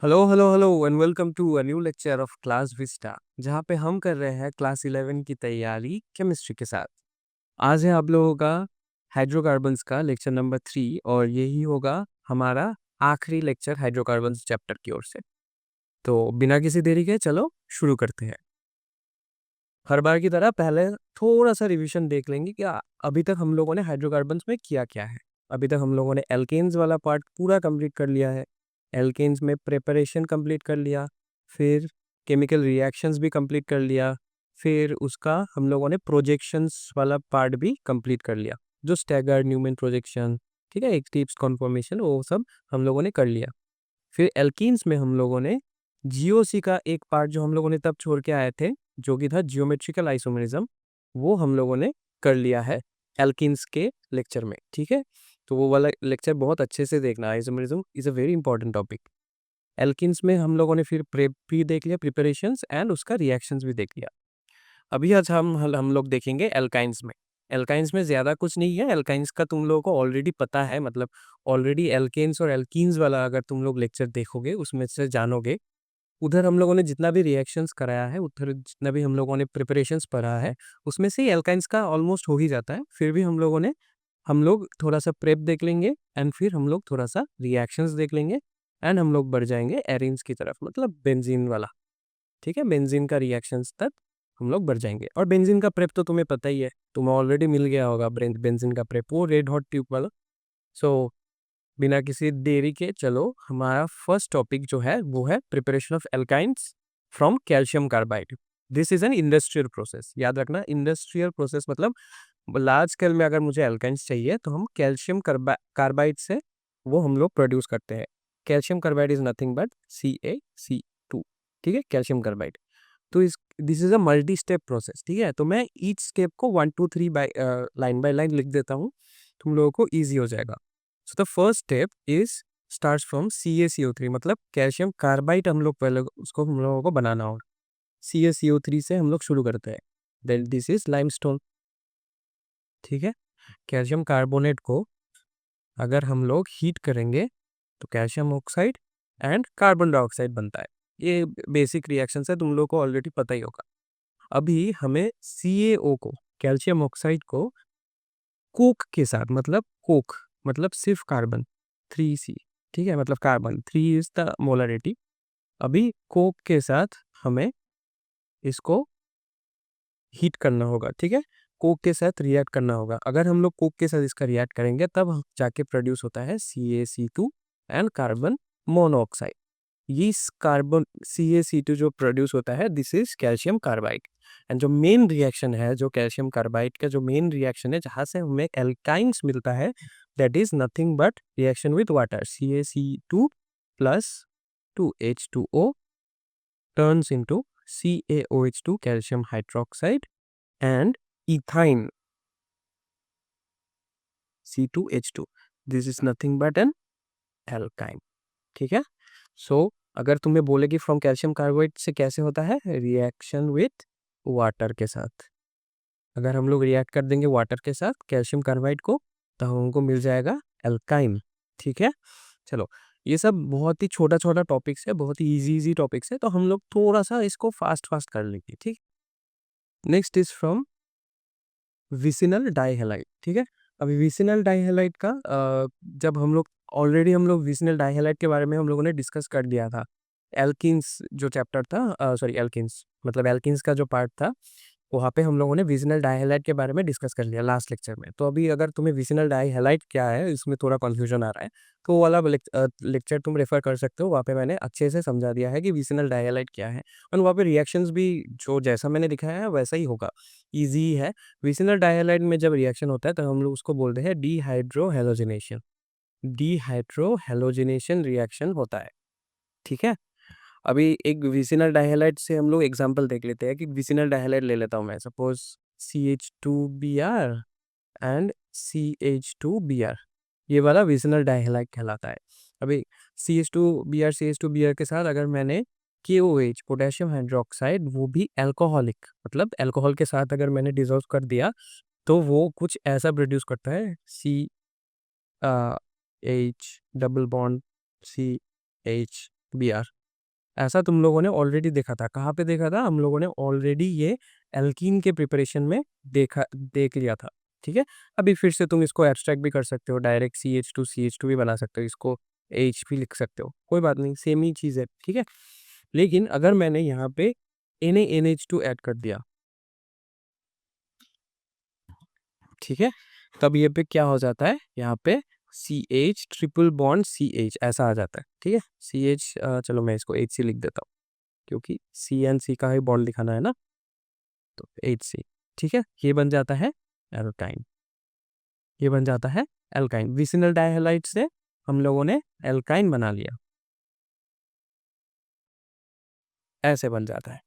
Hello hello hello and welcome to a new lecture of Class Vista. जहाँ पे हम कर रहे हैं क्लास 11 की तैयारी केमिस्ट्री के साथ। आज है आप लोगों का हाइड्रोकार्बन्स का लेक्चर नंबर 3 और यही होगा हमारा आखिरी लेक्चर हाइड्रोकार्बन्स चैप्टर की ओर से। तो बिना किसी देरी के चलो शुरू करते हैं। हर बार की तरह पहले थोड़ा सा रिवीजन देख लेंगे कि अभी तक हम लोगों ने हाइड्रोकार्बन्स में किया क्या है। अभी तक हम लोगों ने एल्केन्स वाला पार्ट पूरा कंप्लीट कर लिया है। एल्केन्स में प्रिपरेशन कंप्लीट कर लिया, फिर केमिकल रिएक्शंस भी कंप्लीट कर लिया, फिर उसका हम लोगों ने प्रोजेक्शंस वाला पार्ट भी कंप्लीट कर लिया, जो स्टैगर्ड न्यूमैन प्रोजेक्शन, ठीक है, एक्लिप्स कॉन्फॉर्मेशन, वो सब हम लोगों ने कर लिया। फिर एल्कीन्स में हम लोगों ने जीओसी का एक पार्ट जो हम लोगों ने तब छोड़ के आए थे, जो कि था जियोमेट्रिकल आइसोमेरिज्म, वो हम लोगों ने कर लिया है एल्कीन्स के लेक्चर में। ठीक है, तो वो वाला लेक्चर बहुत अच्छे से देखना। Isomerism is a very important topic. Alkenes में हम लोगों ने फिर प्रेप भी देख लिया, प्रिपरेशंस एंड उसका रिएक्शंस भी देख लिया। अभी आज हम लोग देखेंगे एल्काइंस में। एल्काइंस में ज़्यादा कुछ नहीं है। एल्काइंस का तुम लोगों को ऑलरेडी पता है, मतलब ऑलरेडी एल्केन्स और एल्कीन्स वाला अगर तुम लोग लेक्चर देखोगे उसमें से जानोगे। उधर हम लोगों ने जितना भी रिएक्शंस कराया है, उधर जितना भी हम लोगों ने प्रिपरेशंस पढ़ा है, उसमें से एल्काइंस का ऑलमोस्ट हो ही जाता है। फिर भी हम लोग थोड़ा सा प्रेप देख लेंगे एंड फिर हम लोग थोड़ा सा रिएक्शंस देख लेंगे एंड हम लोग बढ़ जाएंगे एरीन्स की तरफ, मतलब बेंजीन वाला। ठीक है, बेंजीन का रिएक्शंस तक हम लोग बढ़ जाएंगे। और बेंजीन का प्रेप तो तुम्हें पता ही है, तुम्हें ऑलरेडी मिल गया होगा बेंजीन का प्रेप, वो रेड हॉट ट्यूब वाला। सो बिना किसी देरी के चलो, हमारा फर्स्ट टॉपिक जो है वो है preparation of alkynes from calcium carbide. This is an industrial process. याद रखना, इंडस्ट्रियल प्रोसेस मतलब लार्ज स्केल में अगर मुझे एल्काइंस चाहिए तो हम कैल्शियम कार्बाइड से वो हम लोग प्रोड्यूस करते हैं। Calcium carbide is nothing but CaC2। ठीक है, कैल्शियम कार्बाइड। तो इस this is a multi step process. ठीक है, तो मैं ईच स्टेप को 1 2 3 बाय लाइन लिख देता हूँ, तुम लोगों को ईजी हो जाएगा। So the first step is start from CaCO3, मतलब कैल्शियम कार्बाइड हम लोग पहले उसको हम लोगों को बनाना होगा। CaCO3 से हम लोग शुरू करते हैं। Then this is limestone. ठीक है, कैल्शियम कार्बोनेट को अगर हम लोग हीट करेंगे तो calcium oxide and carbon dioxide बनता है। ये बेसिक रिएक्शन है, तुम लोग को ऑलरेडी पता ही होगा। अभी हमें CaO को, कैल्शियम ऑक्साइड को कोक के साथ, मतलब कोक मतलब सिर्फ कार्बन 3C, ठीक है, मतलब कार्बन 3 इज द मोलरिटी। अभी कोक के साथ हमें इसको हीट करना होगा। ठीक है, कोक के साथ रिएक्ट करना होगा। अगर हम लोग कोक के साथ इसका रिएक्ट करेंगे तब जाके प्रोड्यूस होता है CaC2 एंड कार्बन मोनोऑक्साइड। ये कार्बन CaC2 जो प्रोड्यूस होता है, this is calcium carbide. And जो मेन रिएक्शन है, जो कैल्शियम कार्बाइड का जो मेन रिएक्शन है जहाँ से हमें एल्काइंस मिलता है, that is nothing but reaction with water. CaC2 plus 2H2O turns into CaOH2, calcium hydroxide, and ethyne C2H2. This is nothing but an alkyne. ठीक है, सो अगर तुम्हें बोले कि फ्रॉम कैल्शियम कार्बाइड से कैसे होता है रिएक्शन विथ वाटर के साथ, अगर हम लोग रिएक्ट कर देंगे वाटर के साथ कैल्शियम कार्बाइड को, तो हमको मिल जाएगा एल्काइन। ठीक है, चलो, ये सब बहुत ही छोटा छोटा टॉपिक्स है, बहुत ही इजी इजी टॉपिक्स है, तो हम लोग थोड़ा सा इसको फास्ट फास्ट कर लेंगे। ठीक, नेक्स्ट इज फ्रॉम विसिनल डाइहैलाइड। ठीक है, अभी विसिनल डाइहैलाइड का जब हम लोग विसिनल डाइहैलाइड के बारे में हम लोगों ने डिस्कस कर दिया था। एल्किन्स जो चैप्टर था, सॉरी एल्किन्स मतलब एल्किन्स का जो पार्ट था, वहाँ पे हम लोगों ने विसिनल डाइहैलाइड के बारे में डिस्कस कर लिया लास्ट लेक्चर में। तो अभी अगर तुम्हें विसिनल डाइहैलाइड क्या है, इसमें थोड़ा कन्फ्यूजन आ रहा है, तो वो वाला लेक्चर तुम रेफर कर सकते हो। वहाँ पे मैंने अच्छे से समझा दिया है कि विसिनल डाइहैलाइड क्या है, और वहाँ पे रिएक्शंस भी जो जैसा मैंने दिखाया है वैसा ही होगा, ईजी है। विसिनल डाइहैलाइड में जब रिएक्शन होता है तो हम लोग उसको बोलते हैं डीहाइड्रोहेलोजिनेशन। डीहाइड्रोहेलोजिनेशन रिएक्शन होता है। ठीक है, अभी एक विसिनल डाइहैलाइड से हम लोग एग्जांपल देख लेते हैं कि विसिनल डाइहैलाइड ले लेता हूँ मैं, सपोज CH2Br एंड CH2Br, ये वाला विसिनल डाइहैलाइड कहलाता है। अभी CH2Br के साथ अगर मैंने KOH, पोटेशियम हाइड्रोक्साइड, वो भी अल्कोहलिक, मतलब अल्कोहल के साथ अगर मैंने डिजोल्व कर दिया, तो वो कुछ ऐसा प्रोड्यूस करता है, CH double bond CH Br। ऐसा तुम लोगों ने ऑलरेडी देखा था। कहाँ पे देखा था? हम लोगों ने ऑलरेडी ये एल्कीन के प्रिपरेशन में देख लिया था। ठीक है, अभी फिर से तुम इसको एब्स्ट्रैक्ट भी कर सकते हो, डायरेक्ट CH2 भी बना सकते हो, इसको H भी लिख सकते हो, कोई बात नहीं, सेम ही चीज़ है। ठीक है, लेकिन अगर मैंने यहाँ पे NaNH2 ऐड कर दिया, ठीक है, तब ये पे क्या हो जाता है, यहाँ पे CH ट्रिपल बॉन्ड CH ऐसा आ जाता है। ठीक है, CH, चलो मैं इसको HC लिख देता हूँ, क्योंकि C का ही बॉन्ड दिखाना है ना, तो HC। ठीक है, ये बन जाता है एल्काइन, ये बन जाता है एल्काइन। विसिनल डायहैलाइड से हम लोगों ने एल्काइन बना लिया, ऐसे बन जाता है।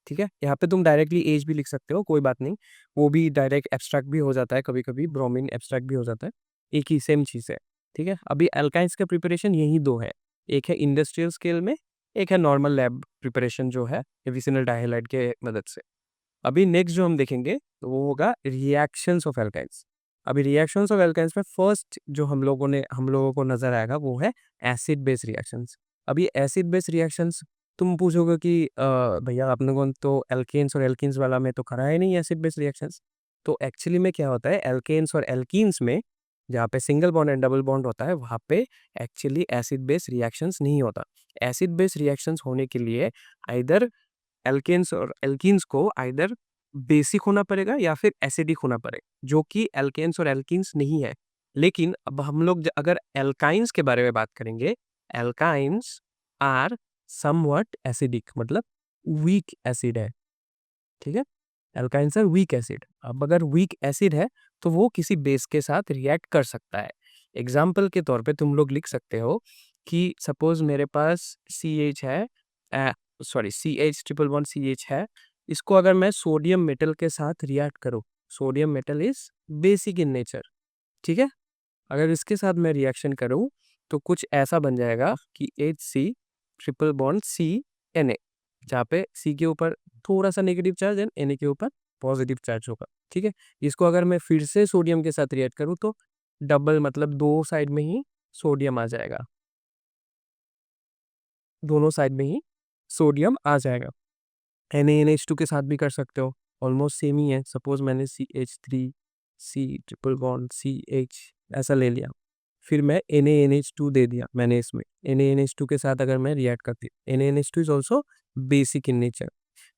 ठीक है, यहाँ पे तुम डायरेक्टली एज भी लिख सकते हो, कोई बात नहीं, वो भी डायरेक्ट एब्स्ट्रैक्ट भी हो जाता है, कभी कभी ब्रोमीन एब्स्ट्रैक्ट भी हो जाता है, एक ही सेम चीज़ है। ठीक है, अभी एल्काइंस का प्रिपरेशन यही दो है, एक है इंडस्ट्रियल स्केल में, एक है नॉर्मल लैब प्रिपरेशन जो है विसिनल डायहैलाइड के मदद से। अभी नेक्स्ट जो हम देखेंगे तो वो होगा रिएक्शंस ऑफ एल्काइंस। अभी रिएक्शंस ऑफ एल्काइंस में फर्स्ट जो हम लोगों को नजर आएगा वो है एसिड बेस रिएक्शंस। अभी एसिड बेस रिएक्शंस, तुम पूछोगे कि भैया आप लोगों ने तो एल्केन्स और एल्कीन्स वाला में तो करा है नहीं एसिड बेस रिएक्शंस। तो एक्चुअली में क्या होता है, एल्केन्स और एल्कीन्स में जहाँ पे single bond and double bond होता है वहाँ पे एक्चुअली एसिड बेस रिएक्शंस नहीं होता। एसिड बेस रिएक्शंस होने के लिए आइदर एल्केन्स और एल्कीन्स को आइदर बेसिक होना पड़ेगा या फिर एसिडिक होना पड़ेगा, जो कि एल्केन्स और एल्कीन्स नहीं है। लेकिन अब हम लोग अगर एल्काइंस के बारे में बात करेंगे, एल्काइंस आर समवट एसिडिक, मतलब वीक एसिड है। ठीक है, एल्काइंस आर वीक एसिड। अब अगर वीक एसिड है तो वो किसी बेस के साथ रिएक्ट कर सकता है। एग्जाम्पल के तौर पे तुम लोग लिख सकते हो कि सपोज मेरे पास CH है, sorry CH triple bond CH है, इसको अगर मैं सोडियम मेटल के साथ रिएक्ट करूँ, sodium metal is basic in nature. ठीक है, अगर इसके साथ मैं रिएक्शन करूँ तो कुछ ऐसा बन जाएगा कि HC ट्रिपल बॉन्ड CNA, जहाँ पे C के ऊपर थोड़ा सा नेगेटिव चार्ज एंड Na के ऊपर पॉजिटिव चार्ज होगा। ठीक है, इसको अगर मैं फिर से सोडियम के साथ रिएक्ट करूँ तो डबल, मतलब दो साइड में ही सोडियम आ जाएगा, दोनों साइड में ही सोडियम आ जाएगा। NaNH2 के साथ भी कर सकते हो, ऑलमोस्ट सेम ही है। सपोज मैंने CH3 C triple bond CH ऐसा ले लिया, फिर मैं NaNH2 दे दिया मैंने इसमें, NaNH2 के साथ अगर मैं रिएक्ट करती हूँ, NaNH2 is also basic in nature,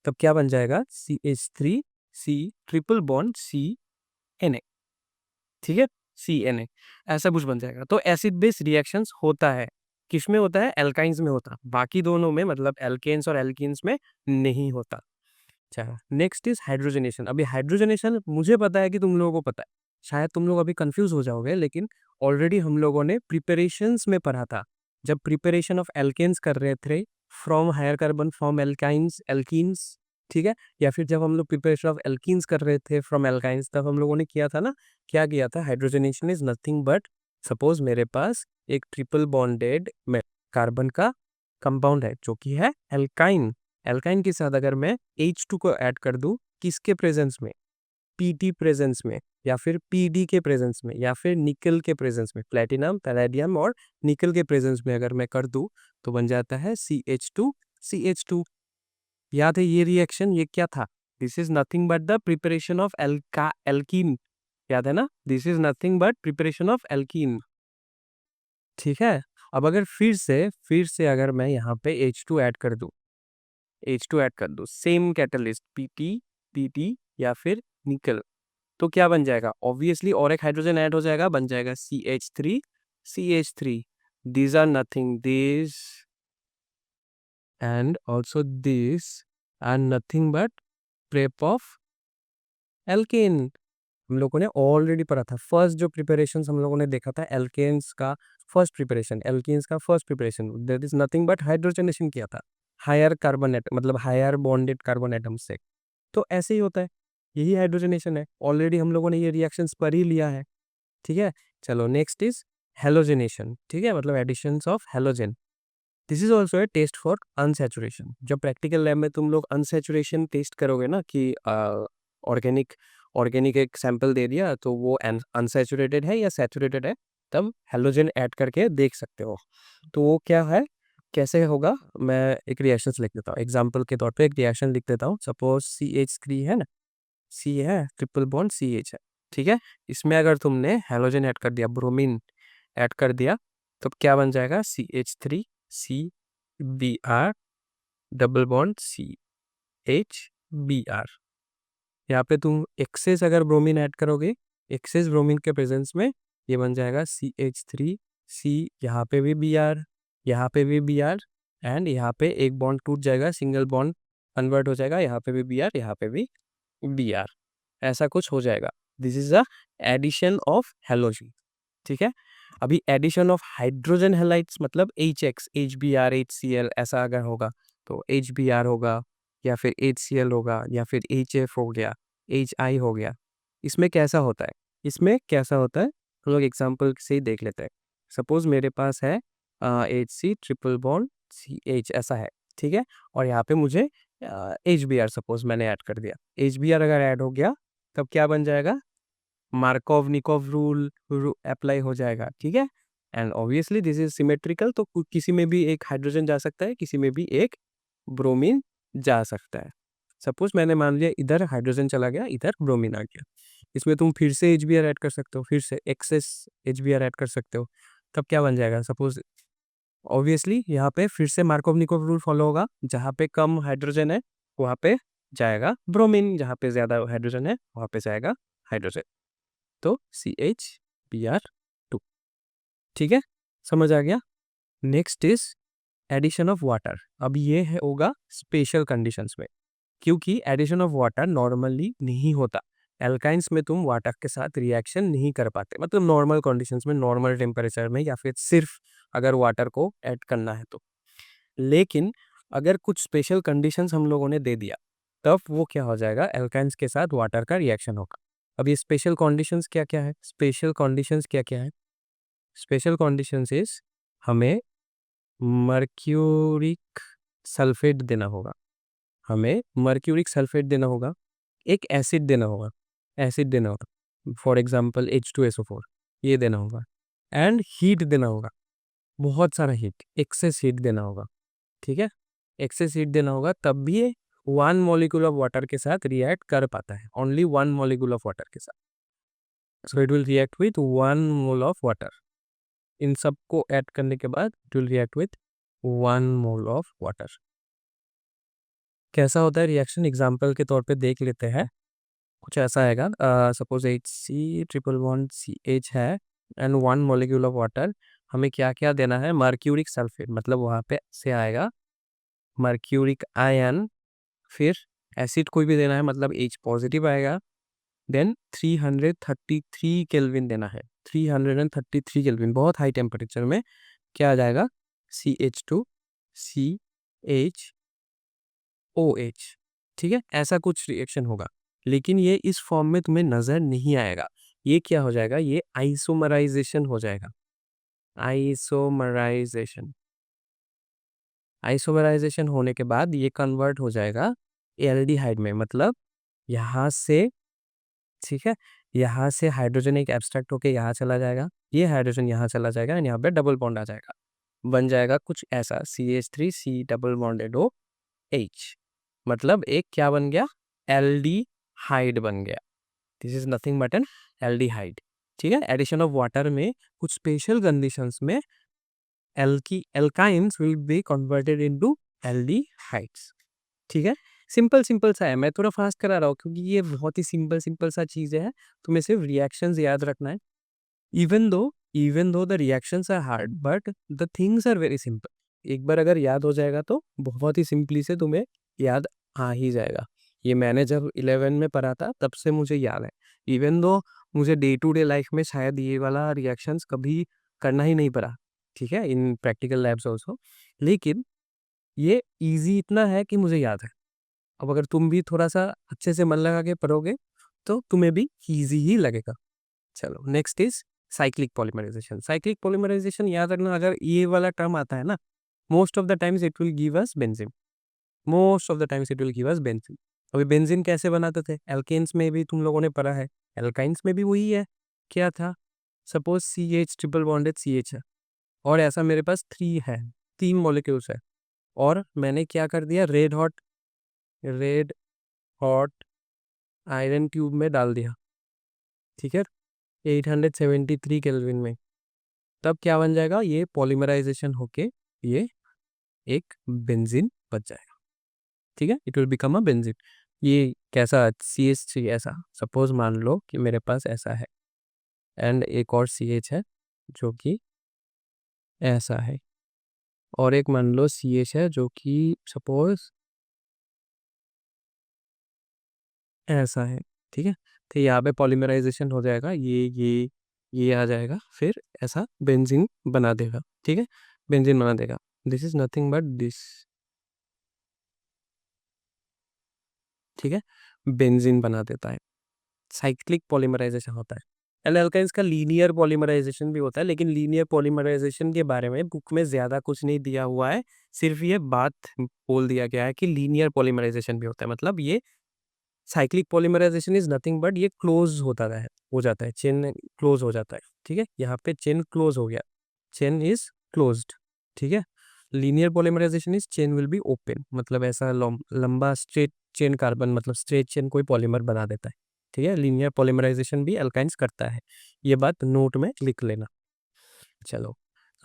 तब क्या बन जाएगा, CH3 C triple bond CNA। ठीक है, CNA ऐसा कुछ बन जाएगा। तो एसिड बेस रिएक्शंस होता है, किसमें होता है, एल्काइंस में होता है, बाकी दोनों में मतलब एल्केन्स और एल्कीन्स में नहीं होता। अच्छा, नेक्स्ट इज हाइड्रोजनेशन। अभी हाइड्रोजनेशन मुझे पता है कि तुम लोगों को पता है, शायद तुम लोग अभी कंफ्यूज हो जाओगे, लेकिन ऑलरेडी हम लोगों ने प्रिपरेशंस में पढ़ा था, जब प्रिपरेशन ऑफ एल्केन्स कर रहे थे from higher carbon from alkynes alkenes. ठीक है, या फिर जब हम लोग प्रिपरेशन ऑफ एल्कीन्स कर रहे थे फ्रॉम एल्काइंस, तब हम लोगों ने किया था ना, क्या किया था, hydrogenation is nothing but, suppose मेरे पास एक ट्रिपल बॉन्डेड कार्बन का कंपाउंड है जो कि है एल्काइन। एल्काइन के साथ अगर मैं H2 को ऐड कर दूं, किसके प्रेजेंस में, Pt प्रेजेंस में, या फिर Pd के प्रेजेंस में, या फिर निकल के प्रेजेंस में, प्लेटिनम पैलेडियम और निकल के प्रेजेंस में अगर मैं कर दूं, तो बन जाता है CH2CH2। याद है ये रिएक्शन, ये क्या था, this is nothing but the preparation of alkene. याद है ना, this is nothing but preparation of alkene. ठीक है, अब अगर फिर से अगर मैं यहाँ पे H2 ऐड कर दूं, H2 ऐड कर दो, सेम कैटलिस्ट PT या फिर निकल, तो क्या बन जाएगा, ऑब्वियसली और एक हाइड्रोजन ऐड हो जाएगा, बन जाएगा CH3 these are nothing, this and also this are nothing but prep of alkane. हम लोगों ने ऑलरेडी पढ़ा था, फर्स्ट जो प्रिपरेशन हम लोगों ने देखा था एल्केन्स का, फर्स्ट प्रिपरेशन एल्केन्स का first preparation that is nothing but hydrogenation किया था, हायर कार्बन एटम, मतलब हायर बॉन्डेड कार्बन एटम से। तो ऐसे ही होता है, यही हाइड्रोजनेशन है, ऑलरेडी हम लोगों ने ये रिएक्शंस पढ़ ही लिया है। ठीक है, चलो नेक्स्ट इज हेलोजनेशन। ठीक है, मतलब additions of halogen, this is also a test for unsaturation. जब प्रैक्टिकल लैब में तुम लोग अनसेचुरेशन टेस्ट करोगे ना, कि ऑर्गेनिक ऑर्गेनिक एक सैंपल दे दिया तो वो अनसेचुरेटेड है या सैचुरेटेड है, तब हेलोजन ऐड करके देख सकते हो। तो वो क्या है कैसे होगा, मैं एक रिएक्शंस लिख देता हूँ, एग्जांपल के तौर पे एक रिएक्शन लिख देता हूँ। सपोज CH3 है ना, C है, ट्रिपल बॉन्ड CH है, ठीक है। इसमें अगर तुमने हेलोजन ऐड कर दिया, ब्रोमीन ऐड कर दिया, तो क्या बन जाएगा, CH3 CBr double bond CHBr। यहाँ पे तुम एक्सेस अगर ब्रोमीन ऐड करोगे, एक्सेस ब्रोमीन के प्रेजेंस में ये बन जाएगा CH3 C, यहाँ पे भी Br, यहाँ पे भी Br, एंड यहाँ पे एक बॉन्ड टूट जाएगा, सिंगल बॉन्ड कन्वर्ट हो जाएगा, यहाँ पे भी Br, यहाँ पे भी Br, ऐसा कुछ हो जाएगा। This is a addition of halogen, ठीक है। अभी एडिशन ऑफ हाइड्रोजन हेलाइड्स मतलब HX, HBr, HCl ऐसा अगर होगा तो HBr होगा, या फिर HCl होगा, या फिर HF हो गया, HI हो गया। इसमें कैसा होता है, इसमें कैसा होता है हम लोग एग्जाम्पल से ही देख लेते हैं। सपोज मेरे पास है HC ट्रिपल बॉन्ड CH ऐसा है, ठीक है। और यहाँ पे मुझे HBr सपोज मैंने ऐड कर दिया, HBr अगर ऐड हो गया तब क्या बन जाएगा, मार्कोव निकोव रूल अप्लाई हो जाएगा, ठीक है। And obviously this is symmetrical, तो किसी में भी एक हाइड्रोजन जा सकता है, किसी में भी एक ब्रोमीन जा सकता है। सपोज मैंने मान लिया इधर हाइड्रोजन चला गया, इधर ब्रोमीन आ गया, इसमें तुम फिर से HBr ऐड कर सकते हो, फिर से एक्सेस HBr ऐड कर सकते हो, तब क्या बन जाएगा। सपोज ऑब्वियसली यहाँ पे फिर से मार्कोव निकोव रूल फॉलो होगा, जहाँ पे कम हाइड्रोजन है वहाँ पे जाएगा ब्रोमीन, जहाँ पे ज्यादा हाइड्रोजन है वहाँ पे जाएगा हाइड्रोजन, तो CHBr2, ठीक है, समझ आ गया। Next is addition of water. अब ये है होगा स्पेशल कंडीशंस में, क्योंकि एडिशन ऑफ वाटर नॉर्मली नहीं होता। एल्काइंस में तुम वाटर के साथ रिएक्शन नहीं कर पाते, मतलब नॉर्मल कंडीशंस में, नॉर्मल टेम्परेचर में, या फिर सिर्फ अगर वाटर को ऐड करना है तो। लेकिन अगर कुछ स्पेशल कंडीशंस हम लोगों ने दे दिया, तब वो क्या हो जाएगा, एल्काइंस के साथ वाटर का रिएक्शन होगा। अब ये स्पेशल कंडीशंस क्या क्या है, स्पेशल कंडीशंस क्या क्या है, स्पेशल कंडीशंस इज हमें मर्क्यूरिक सल्फेट देना होगा, हमें मर्क्यूरिक सल्फेट देना होगा, एक एसिड देना होगा, एसिड देना होगा, फॉर एग्जांपल H2SO4 ये देना होगा, एंड हीट देना होगा, बहुत सारा हीट, एक्सेस हीट देना होगा, ठीक है। एक्सेस हीट देना होगा तब भी ये 1 मॉलिक्यूल ऑफ वाटर के साथ रिएक्ट कर पाता है, ओनली 1 मॉलिक्यूल ऑफ वाटर के साथ, so it will react with 1 mole of water. इन सब को ऐड करने के बाद it will react with 1 mole of water. कैसा होता है रिएक्शन, एग्जाम्पल के तौर पे देख लेते हैं। कुछ ऐसा आएगा, suppose HC triple bond CH है एंड 1 मॉलिक्यूल ऑफ वाटर, हमें क्या क्या देना है, मर्क्यूरिक सल्फेट, मतलब वहाँ पे से आएगा मर्क्यूरिक आयन, फिर एसिड कोई भी देना है, मतलब H पॉजिटिव आएगा, देन 333 केल्विन देना है, 333 केल्विन, बहुत हाई टेम्परेचर में क्या आ जाएगा, CH2 CHOH, ठीक है। ऐसा कुछ रिएक्शन होगा, लेकिन ये इस फॉर्म में तुम्हें नजर नहीं आएगा। ये क्या हो जाएगा, ये आइसोमराइजेशन हो जाएगा, आइसोमराइजेशन। आइसोमराइजेशन होने के बाद ये कन्वर्ट हो जाएगा एल्डिहाइड में, मतलब यहाँ से, ठीक है, यहाँ से हाइड्रोजन एक एब्स्ट्रैक्ट होके यहाँ चला जाएगा, ये हाइड्रोजन यहाँ चला जाएगा एंड यहाँ पे डबल बॉन्ड आ जाएगा, बन जाएगा कुछ ऐसा CH3 C double bonded OH, मतलब एक क्या बन गया, एल्डिहाइड बन गया। This is nothing but N aldehyde, ठीक है। एडिशन ऑफ वाटर में कुछ स्पेशल कंडीशंस में alkynes will be converted into aldehydes, ठीक है। सिंपल सिंपल सा है, मैं थोड़ा फास्ट करा रहा हूँ क्योंकि ये बहुत ही सिंपल सिंपल सा चीज़ें हैं, तुम्हें सिर्फ रिएक्शंस याद रखना है। Even though the reactions are hard but the things are very simple. एक बार अगर याद हो जाएगा तो बहुत ही सिंपली से तुम्हें याद आ ही जाएगा। ये मैंने जब 11 में पढ़ा था तब से मुझे याद है, इवन दो मुझे डे टू डे लाइफ में शायद ये वाला रिएक्शंस कभी करना ही नहीं पड़ा, ठीक है, इन प्रैक्टिकल लैब्स ऑल्सो, लेकिन ये ईजी इतना है कि मुझे याद है। अब अगर तुम भी थोड़ा सा अच्छे से मन लगा के पढ़ोगे तो तुम्हें भी ईजी ही लगेगा। चलो next is cyclic polymerisation. Cyclic polymerisation याद रखना, अगर ये वाला टर्म आता है ना, most of the times it will give us benzene, most of the times it will give us benzene. अभी बेंजीन कैसे बनाते थे, एल्केन्स में भी तुम लोगों ने पढ़ा है, एल्काइंस में भी वही है। क्या था, suppose CH triple bonded CH है और ऐसा मेरे पास 3 है, 3 मॉलिक्यूल्स है और मैंने क्या कर दिया, रेड हॉट आयरन ट्यूब में डाल दिया, ठीक है, 873 केल्विन में। तब क्या बन जाएगा, ये पॉलीमराइजेशन होके ये एक बेंजीन बच जाएगा, ठीक है, it will become a benzene. ये कैसा, CH3 ऐसा, सपोज मान लो कि मेरे पास ऐसा है एंड एक और CH है जो कि ऐसा है, और एक मान लो CH है जो कि सपोज ऐसा है, ठीक है। तो यहाँ पे पॉलीमराइजेशन हो जाएगा, ये आ जाएगा, फिर ऐसा बेंजीन बना देगा, ठीक है, बेंजीन बना देगा। This is nothing but this, ठीक है, बेंजीन बना देता है। साइक्लिक पॉलीमराइजेशन होता है। एंड अल्काइंस का लीनियर पॉलीमराइजेशन भी होता है, लेकिन लीनियर पॉलीमराइजेशन के बारे में बुक में ज़्यादा कुछ नहीं दिया हुआ है, सिर्फ ये बात बोल दिया गया है कि लीनियर पॉलीमराइजेशन भी होता है। मतलब ये cyclic polymerisation is nothing but ये क्लोज होता है, हो जाता है, चेन क्लोज हो जाता है, ठीक है। यहाँ पे चेन क्लोज हो गया, चेन इज क्लोज्ड, ठीक है। Linear polymerisation is chain will be open, मतलब ऐसा लंबा स्ट्रेट चेन कार्बन, मतलब स्ट्रेट चेन कोई पॉलीमर बना देता है, ठीक है। लीनियर पॉलीमराइजेशन भी अल्काइंस करता है, ये बात नोट में लिख लेना। चलो,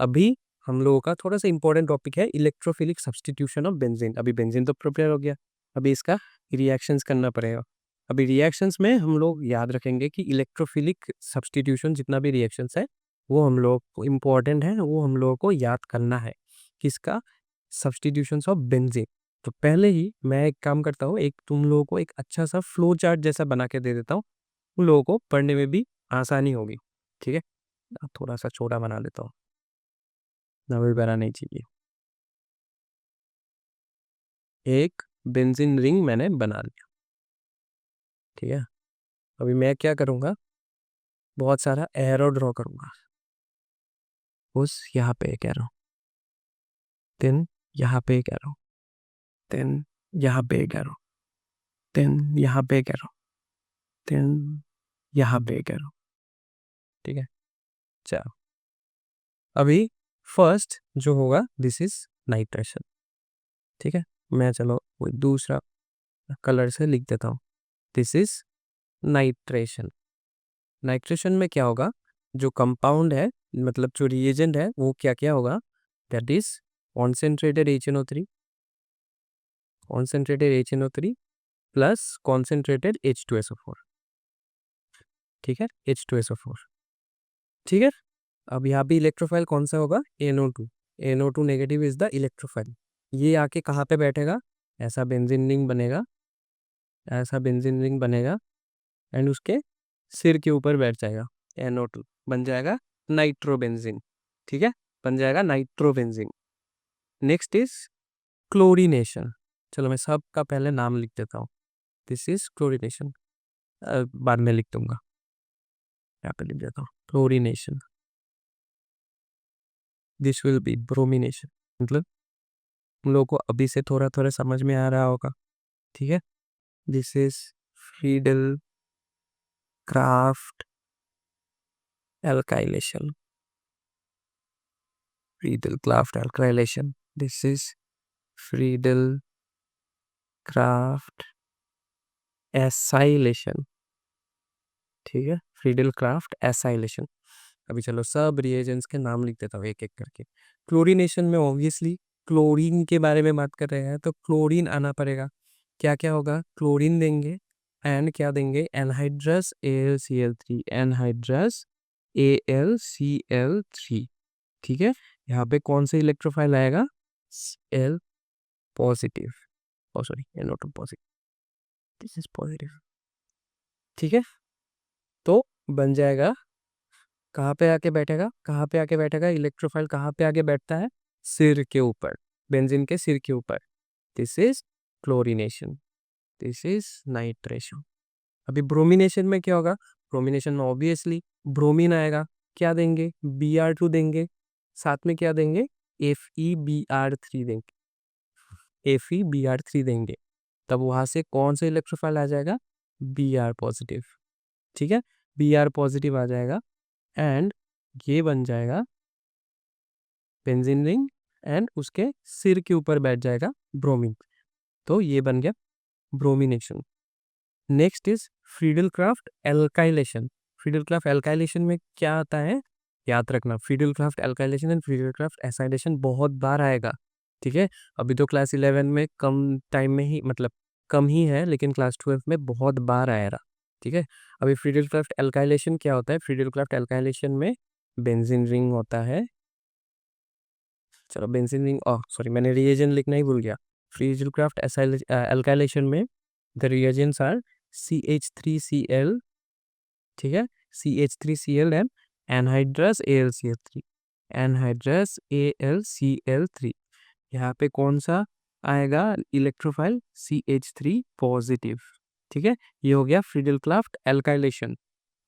अभी हम लोगों का थोड़ा सा इंपॉर्टेंट टॉपिक है इलेक्ट्रोफिलिक सब्सटीट्यूशन ऑफ बेंजीन। अभी बेंजीन तो प्रिपेयर हो गया, अभी इसका रिएक्शंस करना पड़ेगा। अभी रिएक्शंस में हम लोग याद रखेंगे कि इलेक्ट्रोफिलिक सब्सटीट्यूशन जितना भी रिएक्शंस है वो हम लोग को इम्पोर्टेंट है, वो हम लोगों को याद करना है, किसका, सब्सटीट्यूशंस ऑफ बेंजीन। तो पहले ही मैं एक काम करता हूँ, एक तुम लोगों को एक अच्छा सा फ्लो चार्ट जैसा बना के दे देता हूँ, उन लोगों को पढ़ने में भी आसानी होगी, ठीक है। थोड़ा सा छोटा बना लेता हूँ, नवल बना नहीं चाहिए। एक बेंजीन रिंग मैंने बना लिया, ठीक है। अभी मैं क्या करूँगा, बहुत सारा एरो ड्रॉ करूँगा, उस यहाँ पे एक एरो, देन यहाँ पे एक एरो, देन यहाँ पे एक एरो, देन यहाँ पे एक एरो, देन यहाँ पे एक एरो, ठीक है। चलो, अभी फर्स्ट जो होगा दिस इज नाइट्रेशन, ठीक है। मैं चलो कोई दूसरा कलर से लिख देता हूँ, दिस इज नाइट्रेशन। नाइट्रेशन में क्या होगा, जो कंपाउंड है, मतलब जो रिएजेंट है वो क्या क्या होगा, that is concentrated HNO3, concentrated HNO3 plus concentrated H2SO4, ठीक है, H2SO4, ठीक है। अब यहाँ पे इलेक्ट्रोफाइल कौन सा होगा, NO2, NO2 negative is the electrophile. ये आके कहाँ पे बैठेगा, ऐसा बेंजीन रिंग बनेगा, ऐसा बेंजीन रिंग बनेगा एंड उसके सिर के ऊपर बैठ जाएगा, NO2 बन जाएगा नाइट्रोबेंजीन, ठीक है, बन जाएगा नाइट्रोबेंजीन। Next is chlorination. चलो मैं सबका पहले नाम लिख देता हूँ, दिस इज क्लोरीनेशन, बाद में लिख दूंगा, यहाँ पे लिख देता हूँ chlorination. This will be bromination, मतलब हम लोगों को अभी से थोड़ा थोड़ा समझ में आ रहा होगा, ठीक है। This is Friedel craft alkylation, Friedel craft alkylation, this is Friedel Crafts acylation, ठीक है, फ्रीडल क्राफ्ट एसाइलेशन। अभी चलो सब रिएजेंट्स के नाम लिख देता हूँ एक एक करके। क्लोरीनेशन में ऑब्वियसली क्लोरीन के बारे में बात कर रहे हैं तो क्लोरीन आना पड़ेगा। क्या क्या होगा, क्लोरीन देंगे एंड क्या देंगे, एनहाइड्रस AlCl3, एनहाइड्रस AlCl3, ठीक है। यहाँ पे कौन सा इलेक्ट्रोफाइल आएगा, L positive, oh sorry NO2 positive, this is positive, ठीक है। तो बन जाएगा, कहाँ पे आके बैठेगा, कहाँ पे आके बैठेगा, इलेक्ट्रोफाइल कहाँ पे आके बैठता है, सिर के ऊपर, बेंजीन के सिर के ऊपर। This is chlorination, this is nitration. अभी ब्रोमिनेशन में क्या होगा, ब्रोमिनेशन में ऑब्वियसली ब्रोमीन आएगा, क्या देंगे, Br2 देंगे, साथ में क्या देंगे, FeBr3 देंगे, FeBr3 देंगे। तब वहां से कौन सा इलेक्ट्रोफाइल आ जाएगा, Br पॉजिटिव, ठीक है, Br पॉजिटिव आ जाएगा एंड ये बन जाएगा बेंजीन रिंग एंड उसके सिर के ऊपर बैठ जाएगा ब्रोमीन, तो ये बन गया bromination. Next is Friedel-Crafts alkylation. Friedel-Crafts alkylation में क्या आता है, याद रखना, Friedel-Crafts alkylation and Friedel Craft acylation बहुत बार आएगा, ठीक है। अभी तो क्लास 11 में कम टाइम में ही, मतलब कम ही है, लेकिन क्लास 12 में बहुत बार आएगा, ठीक है। अभी फ्रीडल-क्राफ्ट एल्काइलेशन क्या होता है, फ्रीडल-क्राफ्ट एल्काइलेशन में बेंजीन रिंग होता है, चलो बेंजीन रिंग, सॉरी मैंने रिएजेंट लिखना ही भूल गया। फ्रीडल-क्राफ्ट एल्काइलेशन में द रिएजेंट्स आर CH3Cl, ठीक है, CH3Cl and anhydrous AlCl3, anhydrous AlCl3। यहाँ पे कौन सा आएगा इलेक्ट्रोफाइल, CH3 पॉजिटिव, ठीक है। ये हो गया Friedel-Crafts alkylation.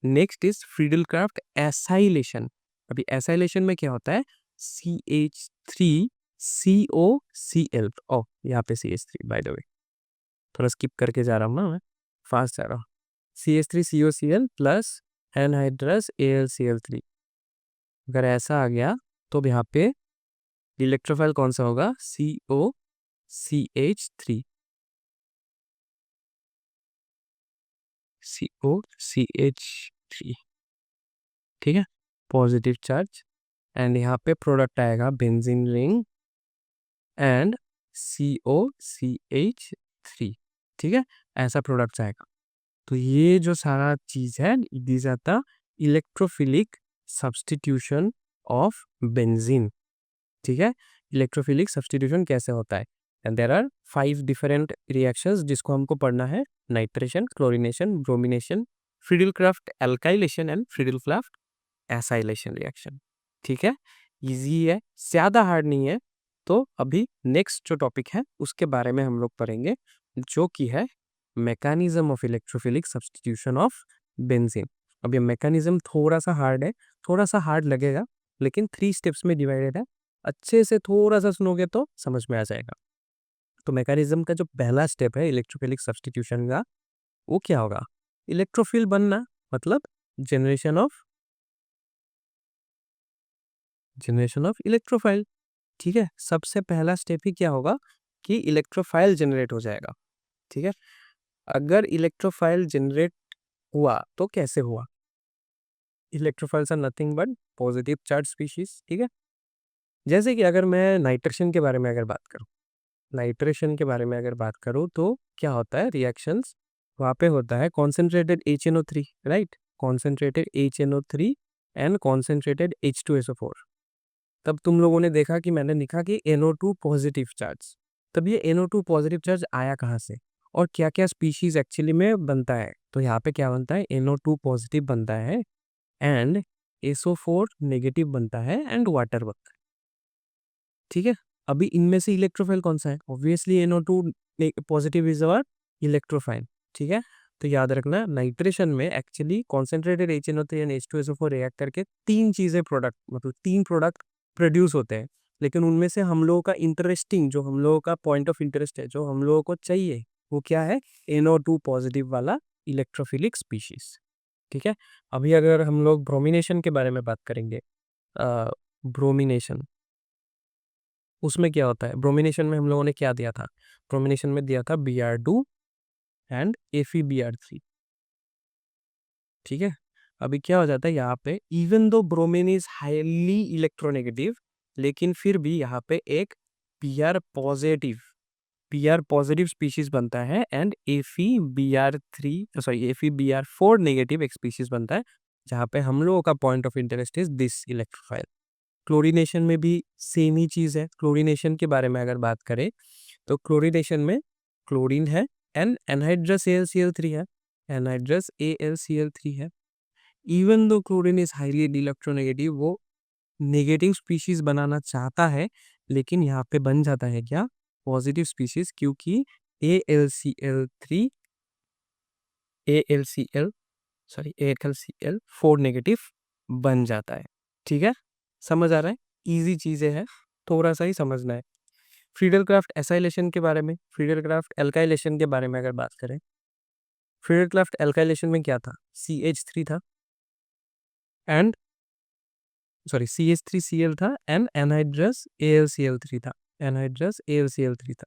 Next is Friedel-Crafts acylation. अभी एसाइलेशन में क्या होता है, CH3COCl, यहाँ पे CH3 बाय द वे, थोड़ा स्किप करके जा रहा हूँ ना मैं, फास्ट जा रहा हूँ। CH3COCl प्लस एनहाइड्रस AlCl3, अगर ऐसा आ गया तो अब यहाँ पे इलेक्ट्रोफाइल कौन सा होगा, COCH3, COCH3, ठीक है, पॉजिटिव चार्ज। एंड यहाँ पे प्रोडक्ट आएगा बेंजीन रिंग एंड COCH3, ठीक है, ऐसा प्रोडक्ट आएगा। तो ये जो सारा चीज है, these are the electrophilic substitution of benzene, ठीक है। इलेक्ट्रोफिलिक सब्स्टिट्यूशन कैसे होता है, and there are 5 different reactions जिसको हमको पढ़ना है, nitration, chlorination, bromination, Friedel Craft alkylation and Friedel Craft acylation reaction, ठीक है। इजी है, ज्यादा हार्ड नहीं है। तो अभी नेक्स्ट जो टॉपिक है उसके बारे में हम लोग पढ़ेंगे, जो कि है mechanism of electrophilic substitution of benzene. अब ये मैकेनिज्म थोड़ा सा हार्ड है, थोड़ा सा हार्ड लगेगा, लेकिन 3 स्टेप्स में डिवाइडेड है, अच्छे से थोड़ा सा सुनोगे तो समझ में आ जाएगा। तो मैकेनिज्म का जो पहला स्टेप है इलेक्ट्रोफिलिक सब्स्टिट्यूशन का, वो क्या होगा, इलेक्ट्रोफिल बनना, मतलब जनरेशन ऑफ इलेक्ट्रोफाइल, ठीक है। सबसे पहला स्टेप ही क्या होगा कि इलेक्ट्रोफाइल जनरेट हो जाएगा, ठीक है। अगर इलेक्ट्रोफाइल जनरेट हुआ तो कैसे हुआ, electrophiles are nothing but positive charge species, ठीक है। जैसे कि अगर मैं नाइट्रेशन के बारे में अगर बात करूं, नाइट्रेशन के बारे में अगर बात करूं तो क्या होता है, रिएक्शंस वहाँ पे होता है concentrated HNO3, right, concentrated HNO3 and concentrated H2SO4। तब तुम लोगों ने देखा कि मैंने लिखा कि NO2 पॉजिटिव चार्ज, तब ये NO2 पॉजिटिव चार्ज आया कहाँ से और क्या क्या स्पीशीज एक्चुअली में बनता है, तो यहाँ पे क्या बनता है, NO2 पॉजिटिव बनता है एंड SO4 नेगेटिव बनता है एंड वाटर बनता है, ठीक है। अभी इनमें से इलेक्ट्रोफाइल कौन सा है, obviously NO2 positive is our electrophile, ठीक है। तो याद रखना नाइट्रेशन में actually concentrated HNO3 and H2SO4 react करके 3 चीजें प्रोडक्ट, मतलब 3 प्रोडक्ट प्रोड्यूस होते हैं, लेकिन उनमें से हम लोगों का इंटरेस्टिंग, जो हम लोगों का पॉइंट ऑफ इंटरेस्ट है, जो हम लोगों को चाहिए, वो क्या है, NO2 पॉजिटिव वाला इलेक्ट्रोफिलिक स्पीशीज, ठीक है। अभी अगर हम लोग ब्रोमिनेशन के बारे में बात करेंगे, ब्रोमिनेशन, उसमें क्या होता है, ब्रोमिनेशन में हम लोगों ने क्या दिया था, ब्रोमिनेशन में दिया था Br2 एंड FeBr3, ठीक है। अभी क्या हो जाता है यहाँ पे, even though bromine is highly electronegative, लेकिन फिर भी यहाँ पे एक Pr पॉजिटिव स्पीशीज बनता है एंड FeBr4 नेगेटिव एक स्पीशीज बनता है, जहाँ पे हम लोगों का point of interest is this electrophile. Chlorination में भी सेम ही चीज है। क्लोरीनेशन के बारे में अगर बात करें तो क्लोरीनेशन में क्लोरीन है एंड एनहाइड्रस AlCl3 है, एनहाइड्रस AlCl3 है। इवन दो क्लोरीन इज हाईली इलेक्ट्रोनेगेटिव, वो नेगेटिव स्पीशीज बनाना चाहता है, लेकिन यहाँ पे बन जाता है क्या, पॉजिटिव स्पीशीज, क्योंकि AlCl3 AlCl sorry AlCl4 negative बन जाता है, ठीक है। समझ आ रहा है, इजी चीजें हैं, थोड़ा सा ही समझना है। फ्रीडल-क्राफ्ट एसाइलेशन के बारे में, फ्रीडल-क्राफ्ट एल्काइलेशन के बारे में अगर बात करें, फ्रीडल-क्राफ्ट एल्काइलेशन में क्या था, CH3 था एंड सॉरी CH3Cl था एंड एनहाइड्रस AlCl3 था, एनहाइड्रस AlCl3 था।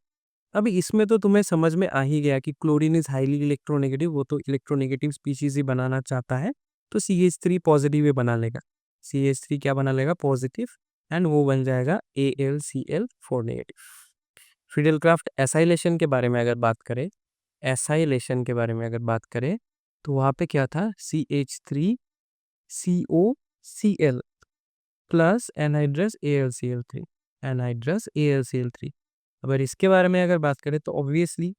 अभी इसमें तो तुम्हें समझ में आ ही गया कि क्लोरीन इज हाईली इलेक्ट्रोनेगेटिव, वो तो इलेक्ट्रोनेगेटिव स्पीशीज ही बनाना चाहता है, तो CH3 पॉजिटिव ही बना लेगा। CH3 क्या बना लेगा? पॉजिटिव, एंड वो बन जाएगा AlCl4 negative. Fidel Crafts acylation के बारे में अगर बात करें, एसाइलेशन के बारे में अगर बात करें, तो वहाँ पे क्या था? CH3COCl plus anhydrous AlCl3, anhydrous AlCl3। अगर इसके बारे में अगर बात करें तो ऑब्वियसली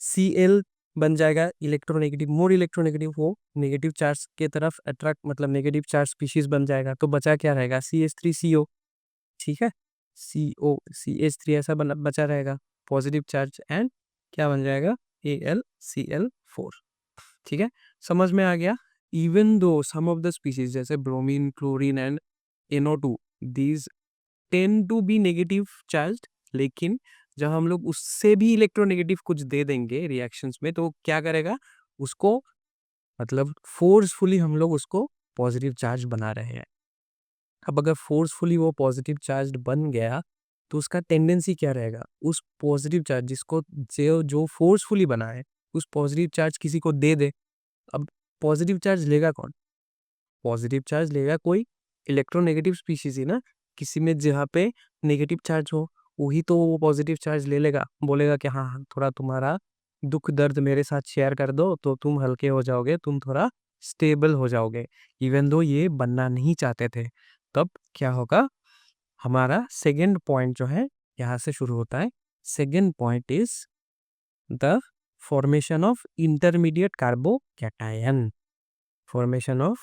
Cl बन जाएगा इलेक्ट्रोनेगेटिव, मोर इलेक्ट्रोनेगेटिव, वो नेगेटिव चार्ज के तरफ अट्रैक्ट, मतलब नेगेटिव चार्ज स्पीशीज बन जाएगा। तो बचा क्या रहेगा? CH3CO, ठीक है, CH3 ऐसा बचा रहेगा पॉजिटिव चार्ज, एंड क्या बन जाएगा? AlCl4, ठीक है, समझ में आ गया। Even though some of the species जैसे bromine, chlorine and NO2, these tend to be negative charged, लेकिन जब हम लोग उससे भी इलेक्ट्रोनेगेटिव कुछ दे देंगे रिएक्शंस में, तो क्या करेगा उसको, मतलब फोर्सफुली हम लोग उसको पॉजिटिव चार्ज बना रहे हैं। अब अगर फोर्सफुली वो पॉजिटिव चार्ज बन गया, तो उसका टेंडेंसी क्या रहेगा? उस पॉजिटिव चार्ज जिसको जो जो फोर्सफुली बना है, उस पॉजिटिव चार्ज किसी को दे दे। अब पॉजिटिव चार्ज लेगा कौन? पॉजिटिव चार्ज लेगा कोई इलेक्ट्रोनेगेटिव स्पीशीज ही ना। किसी में जहाँ पे नेगेटिव चार्ज हो, वही तो वो पॉजिटिव चार्ज ले लेगा, बोलेगा कि हाँ हाँ, थोड़ा तुम्हारा दुख दर्द मेरे साथ शेयर कर दो तो तुम हल्के हो जाओगे, तुम थोड़ा स्टेबल हो जाओगे, इवन दो ये बनना नहीं चाहते थे। तब क्या होगा? हमारा सेकेंड पॉइंट जो है यहाँ से शुरू होता है। Second point is the formation of intermediate carbocation. Formation of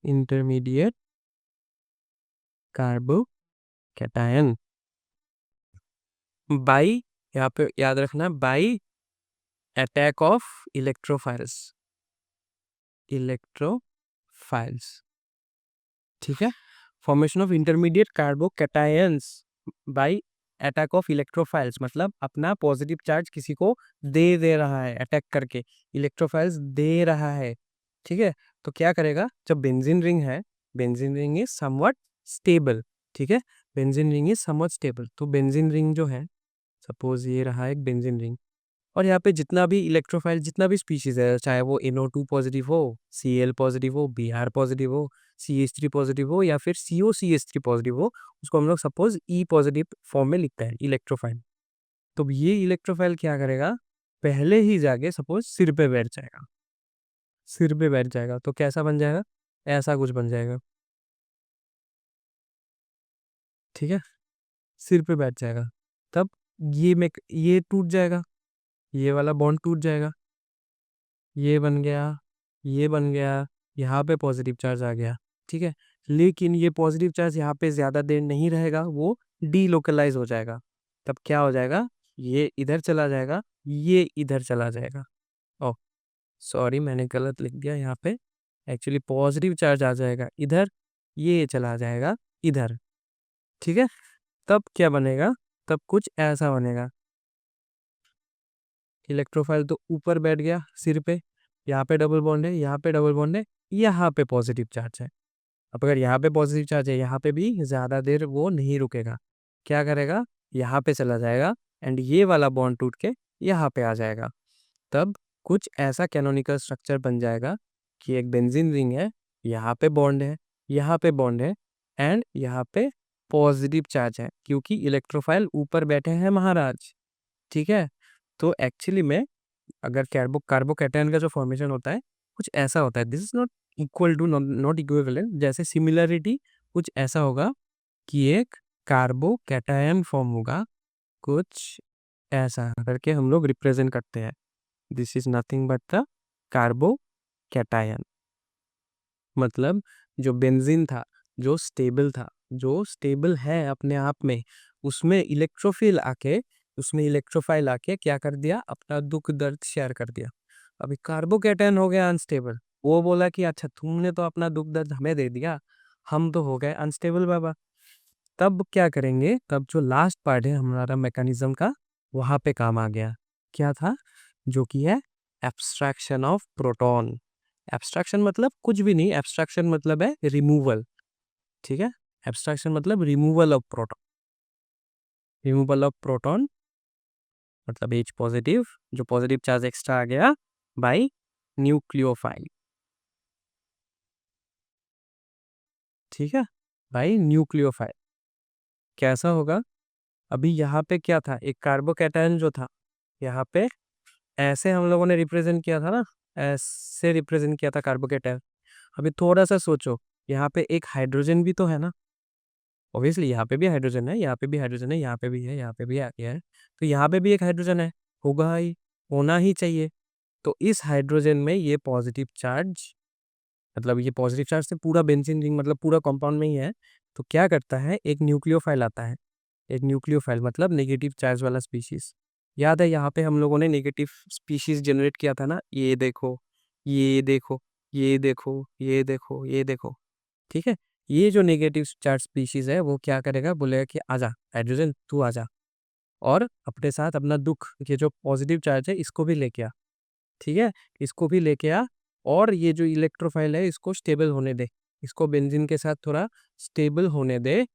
intermediate carbocation by, यहाँ पे याद रखना, by attack of electrophiles, electrophiles, ठीक है। Formation of intermediate carbocations by attack of electrophiles, मतलब अपना पॉजिटिव चार्ज किसी को दे रहा है, अटैक करके इलेक्ट्रोफाइल्स दे रहा है, ठीक है। तो क्या करेगा? जब बेंजीन रिंग है, benzene ring is somewhat stable, ठीक है, benzene ring is somewhat stable. तो बेंजीन रिंग जो है, सपोज ये रहा एक बेंजीन रिंग, और यहाँ पे जितना भी इलेक्ट्रोफाइल, जितना भी स्पीशीज है, चाहे वो NO2 पॉजिटिव हो, Cl पॉजिटिव हो, Br पॉजिटिव हो, CH3 पॉजिटिव हो, या फिर COCH3 पॉजिटिव हो, उसको हम लोग सपोज E पॉजिटिव फॉर्म में लिखते हैं इलेक्ट्रोफाइल। तो ये इलेक्ट्रोफाइल क्या करेगा? पहले ही जाके सपोज सिर पे बैठ जाएगा, सिर पे बैठ जाएगा, तो कैसा बन जाएगा? ऐसा कुछ बन जाएगा, ठीक है, सिर पे बैठ जाएगा। तब ये टूट जाएगा, ये वाला बॉन्ड टूट जाएगा, ये बन गया, ये बन गया, यहाँ पे पॉजिटिव चार्ज आ गया, ठीक है। लेकिन ये पॉजिटिव चार्ज यहाँ पे ज़्यादा देर नहीं रहेगा, वो डीलोकलाइज हो जाएगा। तब क्या हो जाएगा? ये इधर चला जाएगा, ये इधर चला जाएगा। ओह सॉरी, मैंने गलत लिख दिया यहाँ पे। एक्चुअली पॉजिटिव चार्ज आ जाएगा इधर, ये चला जाएगा इधर, ठीक है। तब क्या बनेगा? तब कुछ ऐसा बनेगा, इलेक्ट्रोफाइल तो ऊपर बैठ गया सिर पे, यहाँ पे डबल बॉन्ड है, यहाँ पे डबल बॉन्ड है, यहाँ पे पॉजिटिव चार्ज है। अब अगर यहाँ पे पॉजिटिव चार्ज है, यहाँ पे भी ज़्यादा देर वो नहीं रुकेगा, क्या करेगा? यहाँ पे चला जाएगा, एंड ये वाला बॉन्ड टूट के यहाँ पे आ जाएगा। तब कुछ ऐसा कैनोनिकल स्ट्रक्चर बन जाएगा कि एक बेंजीन रिंग है, यहाँ पे बॉन्ड है, यहाँ पे बॉन्ड है, एंड यहाँ पे पॉजिटिव चार्ज है, क्योंकि इलेक्ट्रोफाइल ऊपर बैठे हैं महाराज, ठीक है। तो एक्चुअली में अगर कार्बोकैटायन का जो फॉर्मेशन होता है कुछ ऐसा होता है, this is not equal to, not equivalent, जैसे सिमिलरिटी कुछ ऐसा होगा कि एक कार्बोकैटायन फॉर्म होगा, कुछ ऐसा करके हम लोग रिप्रेजेंट करते हैं। This is nothing but the carbocation, मतलब जो बेंजीन था, जो स्टेबल था, जो स्टेबल है अपने आप में, उसमें इलेक्ट्रोफाइल आके क्या कर दिया? अपना दुख दर्द शेयर कर दिया। अभी कार्बोकैटायन हो गया अनस्टेबल, वो बोला कि अच्छा तुमने तो अपना दुख दर्द हमें दे दिया, हम तो हो गए अनस्टेबल बाबा, तब क्या करेंगे, तब जो लास्ट पार्ट है हमारा मैकेनिज्म का, वहां पे काम आ गया। क्या था? जो कि है एब्स्ट्रैक्शन ऑफ प्रोटॉन। एब्स्ट्रैक्शन मतलब कुछ भी नहीं, एब्स्ट्रैक्शन मतलब है रिमूवल। ठीक है, एब्स्ट्रैक्शन मतलब removal of proton. Removal of proton मतलब H पॉजिटिव, जो पॉजिटिव चार्ज एक्स्ट्रा आ गया बाय न्यूक्लियोफाइल। ठीक है, बाय न्यूक्लियोफाइल। कैसा होगा? अभी यहाँ पे क्या था, एक कार्बोकैटायन जो था, यहाँ पे ऐसे हम लोगों ने रिप्रेजेंट किया था ना, ऐसे रिप्रेजेंट किया था कार्बोकैटायन। अभी थोड़ा सा सोचो, यहाँ पे एक हाइड्रोजन भी तो है ना। ऑब्वियसली यहाँ पे भी हाइड्रोजन है, यहाँ पे भी हाइड्रोजन है, यहाँ पे भी है, यहाँ पे भी है, तो यहाँ पे भी एक हाइड्रोजन है, होगा ही, होना ही चाहिए। तो इस हाइड्रोजन में ये पॉजिटिव चार्ज, मतलब ये पॉजिटिव चार्ज से पूरा बेंजीन रिंग, मतलब पूरा कंपाउंड में ही है। तो क्या करता है, एक न्यूक्लियोफाइल आता है। एक न्यूक्लियोफाइल मतलब नेगेटिव चार्ज वाला स्पीशीज। याद है यहाँ पे हम लोगों ने नेगेटिव स्पीशीज जनरेट किया था ना, ये देखो, ये देखो, ये देखो, ये देखो, ये देखो। ठीक है, ये जो नेगेटिव चार्ज स्पीशीज है वो क्या करेगा, बोलेगा कि आजा हाइड्रोजन, तू आजा, और अपने साथ अपना दुख, ये जो पॉजिटिव चार्ज है इसको भी लेके आ। ठीक है, इसको भी लेके आ, और ये जो इलेक्ट्रोफाइल है इसको स्टेबल होने दे, इसको बेंजीन के साथ थोड़ा स्टेबल होने दे।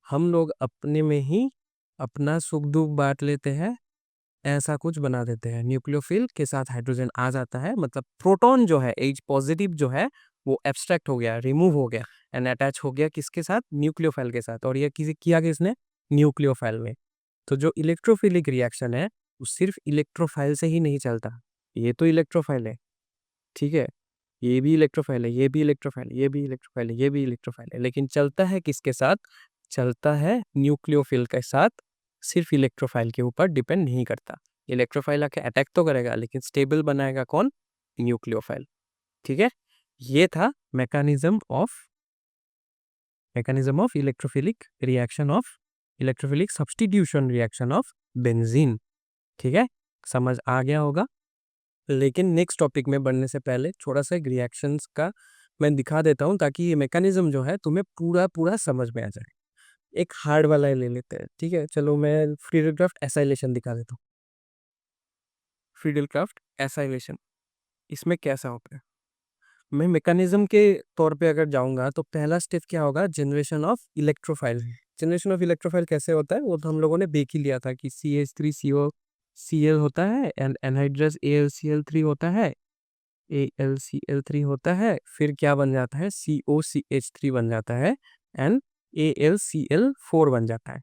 हम लोग अपने में ही अपना सुख दुख बांट लेते हैं, ऐसा कुछ बना देते हैं। न्यूक्लियोफिल के साथ हाइड्रोजन आ जाता है, मतलब प्रोटॉन जो है H पॉजिटिव जो है वो एब्स्ट्रैक्ट हो गया, रिमूव हो गया, एंड अटैच हो गया किसके साथ, न्यूक्लियोफाइल के साथ। और ये किसी किया किसने, न्यूक्लियोफाइल में। तो जो इलेक्ट्रोफिलिक रिएक्शन है वो सिर्फ इलेक्ट्रोफाइल से ही नहीं चलता। ये तो इलेक्ट्रोफाइल है, ठीक है, ये भी इलेक्ट्रोफाइल है, ये भी इलेक्ट्रोफाइल है, ये भी इलेक्ट्रोफाइल है, ये भी इलेक्ट्रोफाइल है, लेकिन चलता है किसके साथ, चलता है न्यूक्लियोफिल के साथ। सिर्फ इलेक्ट्रोफाइल के ऊपर डिपेंड नहीं करता। इलेक्ट्रोफाइल आके अटैक तो करेगा, लेकिन स्टेबल बनाएगा कौन, न्यूक्लियोफाइल। ठीक है, ये था mechanism of electrophilic reaction of, electrophilic substitution reaction of benzene. ठीक है, समझ आ गया होगा। लेकिन नेक्स्ट टॉपिक में बढ़ने से पहले थोड़ा सा रिएक्शंस का मैं दिखा देता हूँ, ताकि ये मैकेनिज्म जो है तुम्हें पूरा पूरा समझ में आ जाए। एक हार्ड वाला ले लेते हैं, ठीक है, चलो मैं फ्रीडल क्राफ्ट एसाइलेशन दिखा देता हूँ। फ्रीडल क्राफ्ट एसाइलेशन, इसमें कैसा होता है, मैं मैकेनिज्म के तौर पे अगर जाऊंगा तो पहला स्टेप क्या होगा, generation of electrophile. Generation of electrophile कैसे होता है वो तो हम लोगों ने देख ही लिया था कि CH3CO Cl होता है, एंड एनहाइड्रस AlCl3 होता है, AlCl3 होता है, फिर क्या बन जाता है, COCH3 बन जाता है, एंड AlCl4 बन जाता है।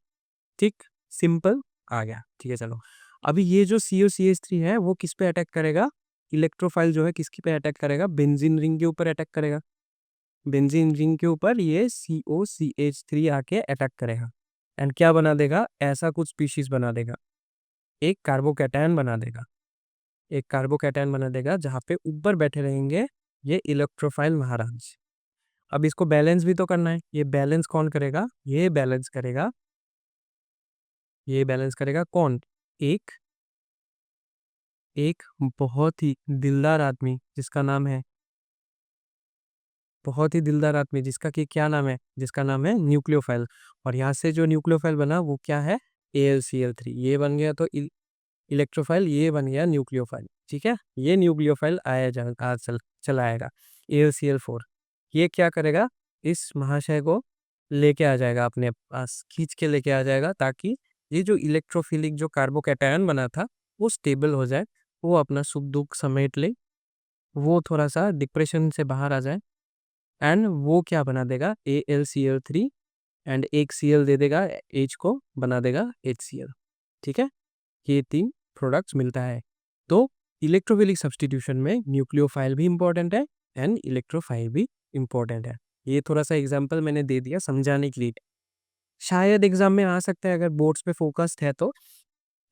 ठीक, सिंपल, आ गया। ठीक है, चलो अभी ये जो COCH3 है वो किस पे अटैक करेगा, इलेक्ट्रोफाइल जो है किसकी पे अटैक करेगा, बेंजीन रिंग के ऊपर अटैक करेगा। बेंजीन रिंग के ऊपर ये COCH3 आके अटैक करेगा, एंड क्या बना देगा, ऐसा कुछ स्पीशीज बना देगा, एक कार्बोकैटायन बना देगा। एक कार्बोकैटायन बना देगा जहाँ पे ऊपर बैठे रहेंगे ये इलेक्ट्रोफाइल महाराज। अब इसको बैलेंस भी तो करना है, ये बैलेंस कौन करेगा, ये बैलेंस करेगा कौन, एक एक बहुत ही दिलदार आदमी जिसका नाम है, बहुत ही दिलदार आदमी जिसका कि क्या नाम है, जिसका नाम है न्यूक्लियोफाइल। और यहाँ से जो न्यूक्लियोफाइल बना वो क्या है, AlCl3, ये बन गया तो इलेक्ट्रोफाइल, ये बन गया न्यूक्लियोफाइल। ठीक है, ये न्यूक्लियोफाइल चला आएगा AlCl4। ये क्या करेगा, इस महाशय को लेके आ जाएगा, अपने पास खींच के लेके आ जाएगा, ताकि ये जो इलेक्ट्रोफिलिक जो कार्बोकैटायन बना था वो स्टेबल हो जाए, वो अपना सुख दुख समेट ले, वो थोड़ा सा डिप्रेशन से बाहर आ जाए, एंड वो क्या बना देगा, AlCl3, एंड एक Cl दे देगा, H को बना देगा HCl। ठीक है, ये तीन प्रोडक्ट्स मिलता है। तो इलेक्ट्रोफिलिक सब्स्टिट्यूशन में न्यूक्लियोफाइल भी इंपॉर्टेंट है, एंड इलेक्ट्रोफाइल भी इंपॉर्टेंट है। ये थोड़ा सा एग्जांपल मैंने दे दिया समझाने के लिए, शायद एग्जाम में आ सकता है, अगर बोर्ड्स पे फोकस्ड है तो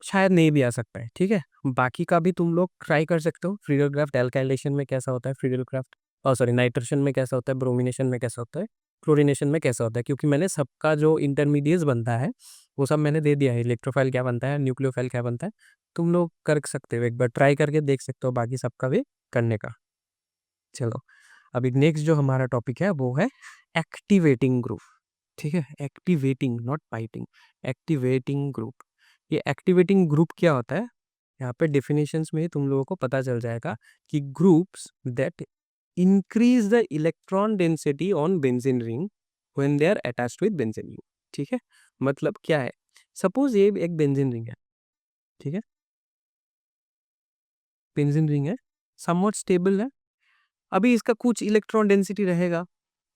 शायद नहीं भी आ सकता है। ठीक है, बाकी का भी तुम लोग ट्राई कर सकते हो। फ्रीडल क्राफ्ट एल्काइलेशन में कैसा होता है, फ्रीडल क्राफ्ट सॉरी नाइट्रेशन में कैसा होता है, ब्रोमिनेशन में कैसा होता है, क्लोरीनेशन में कैसा होता है, क्योंकि मैंने सबका जो इंटरमीडिएट्स बनता है वो सब मैंने दे दिया है। इलेक्ट्रोफाइल क्या बनता है, न्यूक्लियोफाइल क्या बनता है, तुम लोग कर सकते हो, एक बार ट्राई करके देख सकते हो बाकी सबका भी करने का। चलो अभी नेक्स्ट जो हमारा टॉपिक है वो है एक्टिवेटिंग ग्रुप। ठीक है, activating not biting, activating group. ये एक्टिवेटिंग ग्रुप क्या होता है, यहाँ पे डेफिनेशंस में तुम लोगों को पता चल जाएगा कि groups that increase the electron density on benzene ring when they are attached with benzene ring. ठीक है, मतलब क्या है, सपोज ये एक बेंजीन रिंग है, ठीक है, बेंजीन रिंग है, समवॉट स्टेबल है, अभी इसका कुछ इलेक्ट्रॉन डेंसिटी रहेगा,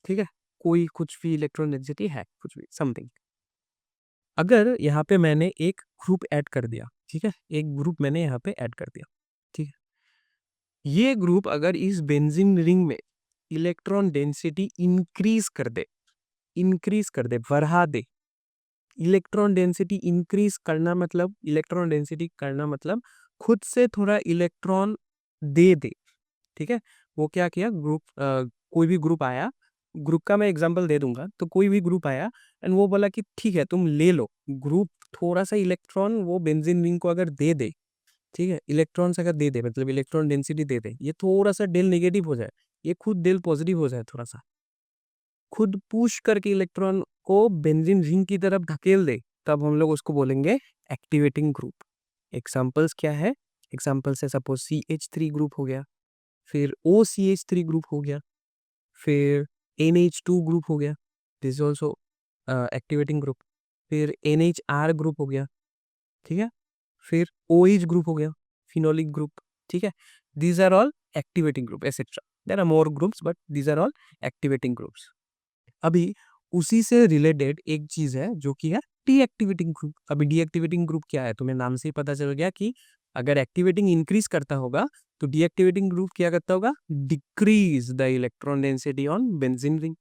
ठीक है, कोई कुछ भी इलेक्ट्रॉन डेंसिटी है, कुछ भी समथिंग। अगर यहाँ पे मैंने एक ग्रुप ऐड कर दिया, ठीक है, एक ग्रुप मैंने यहाँ पे ऐड कर दिया, ठीक है, ये ग्रुप अगर इस बेंजीन रिंग में इलेक्ट्रॉन डेंसिटी इंक्रीज कर दे, बढ़ा दे। इलेक्ट्रॉन डेंसिटी इंक्रीज करना मतलब, इलेक्ट्रॉन डेंसिटी करना मतलब खुद से थोड़ा इलेक्ट्रॉन दे दे, ठीक है। वो क्या किया, ग्रुप कोई भी ग्रुप आया, ग्रुप का मैं एग्जांपल दे दूंगा, तो कोई भी ग्रुप आया एंड वो बोला कि ठीक है तुम ले लो, ग्रुप थोड़ा सा इलेक्ट्रॉन वो बेंजीन रिंग को अगर दे दे, ठीक है, इलेक्ट्रॉन्स अगर दे दे मतलब इलेक्ट्रॉन डेंसिटी दे दे, ये थोड़ा सा डेल नेगेटिव हो जाए, ये खुद डेल पॉजिटिव हो जाए, थोड़ा सा खुद पुश करके इलेक्ट्रॉन को बेंजीन रिंग की तरफ धकेल दे, तब हम लोग उसको बोलेंगे एक्टिवेटिंग ग्रुप। एग्जांपल्स क्या है, एग्जांपल्स है सपोज CH3 ग्रुप हो गया, फिर OCH3 ग्रुप हो गया, फिर NH2 ग्रुप हो गया, this is also activating group, फिर NHR ग्रुप हो गया, ठीक है, फिर OH ग्रुप हो गया, फिनोलिक ग्रुप, ठीक है, these are all activating group etcetera. There are more groups but these are all activating groups. अभी उसी से रिलेटेड एक चीज है जो कि है डीएक्टिवेटिंग ग्रुप। अभी डीएक्टिवेटिंग ग्रुप क्या है, तुम्हें नाम से ही पता चल गया कि अगर एक्टिवेटिंग इंक्रीज करता होगा तो डीएक्टिवेटिंग ग्रुप क्या करता होगा, decrease the electron density on benzene ring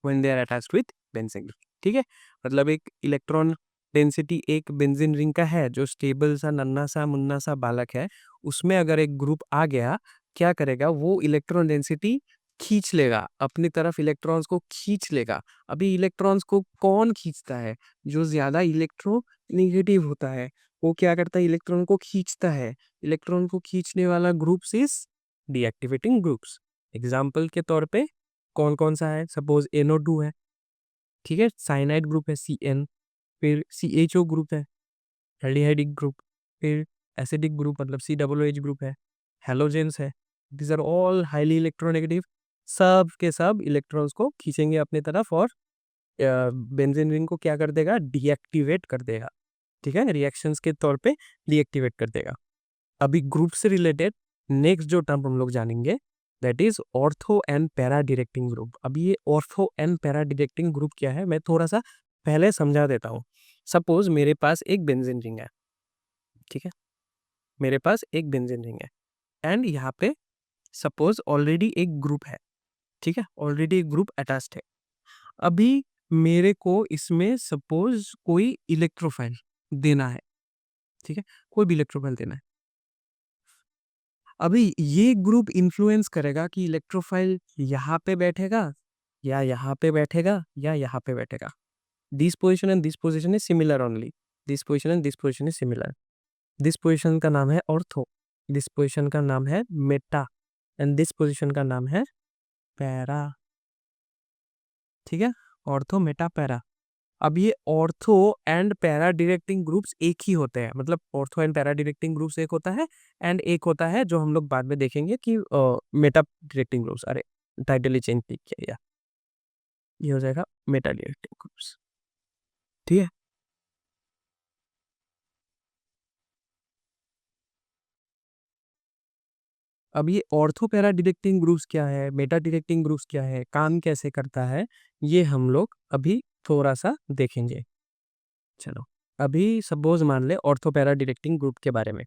when they are attached with benzene ring. ठीक है, मतलब एक इलेक्ट्रॉन डेंसिटी एक बेंजीन रिंग का है जो स्टेबल सा नन्ना सा मुन्ना सा बालक है, उसमें अगर एक ग्रुप आ गया, क्या करेगा, वो इलेक्ट्रॉन डेंसिटी खींच लेगा अपनी तरफ, इलेक्ट्रॉन्स को खींच लेगा। अभी इलेक्ट्रॉन्स को कौन खींचता है, जो ज्यादा इलेक्ट्रो निगेटिव होता है वो क्या करता है, इलेक्ट्रॉन को खींचता है। इलेक्ट्रॉन को खींचने वाला groups is deactivating groups. Example के तौर पे कौन कौन सा है, सपोज NO2 है, ठीक है, साइनाइड ग्रुप है CN, फिर CHO ग्रुप है, एल्डिहाइडिक ग्रुप, फिर एसिडिक ग्रुप मतलब COOH ग्रुप है, हेलोजेंस है, these are all highly electronegative. सब के सब इलेक्ट्रॉन्स को खींचेंगे अपनी तरफ और बेंजीन रिंग को क्या कर देगा, डीएक्टिवेट कर देगा, ठीक है, रिएक्शंस के तौर पे डीएक्टिवेट कर देगा। अभी ग्रुप से रिलेटेड नेक्स्ट जो टर्म हम लोग जानेंगे that is ortho and para directing group. अभी ये ortho and para directing group क्या है, मैं थोड़ा सा पहले समझा देता हूँ। सपोज मेरे पास एक बेंजीन रिंग है, ठीक है, मेरे पास एक बेंजीन रिंग है एंड यहाँ पे सपोज ऑलरेडी एक ग्रुप है, ठीक है, ऑलरेडी एक ग्रुप अटैच्ड है। अभी मेरे को इसमें सपोज कोई इलेक्ट्रोफाइल देना है, ठीक है, कोई भी इलेक्ट्रोफाइल देना है। अभी ये ग्रुप इन्फ्लुएंस करेगा कि इलेक्ट्रोफाइल यहाँ पे बैठेगा या यहाँ पे बैठेगा या यहाँ पे बैठेगा। This position and this position is similar only, this position and this position is similar. This position का नाम है ऑर्थो, दिस पोजिशन का नाम है मेटा एंड दिस पोजिशन का नाम है पैरा, ठीक है, ऑर्थो मेटा पैरा। अब ये ortho and para directing groups एक ही होते हैं, मतलब ortho and para directing groups एक होता है एंड एक होता है जो हम लोग बाद में देखेंगे कि मेटा डायरेक्टिंग ग्रुप्स। अरे टाइटल ही चेंज किया या ये हो जाएगा मेटा डायरेक्टिंग ग्रुप्स, ठीक है। अब ये ऑर्थो पैरा डायरेक्टिंग ग्रुप्स क्या है, मेटा डायरेक्टिंग ग्रुप्स क्या है, काम कैसे करता है, ये हम लोग अभी थोड़ा सा देखेंगे। चलो, अभी सपोज मान ले ऑर्थो पैरा डायरेक्टिंग ग्रुप के बारे में।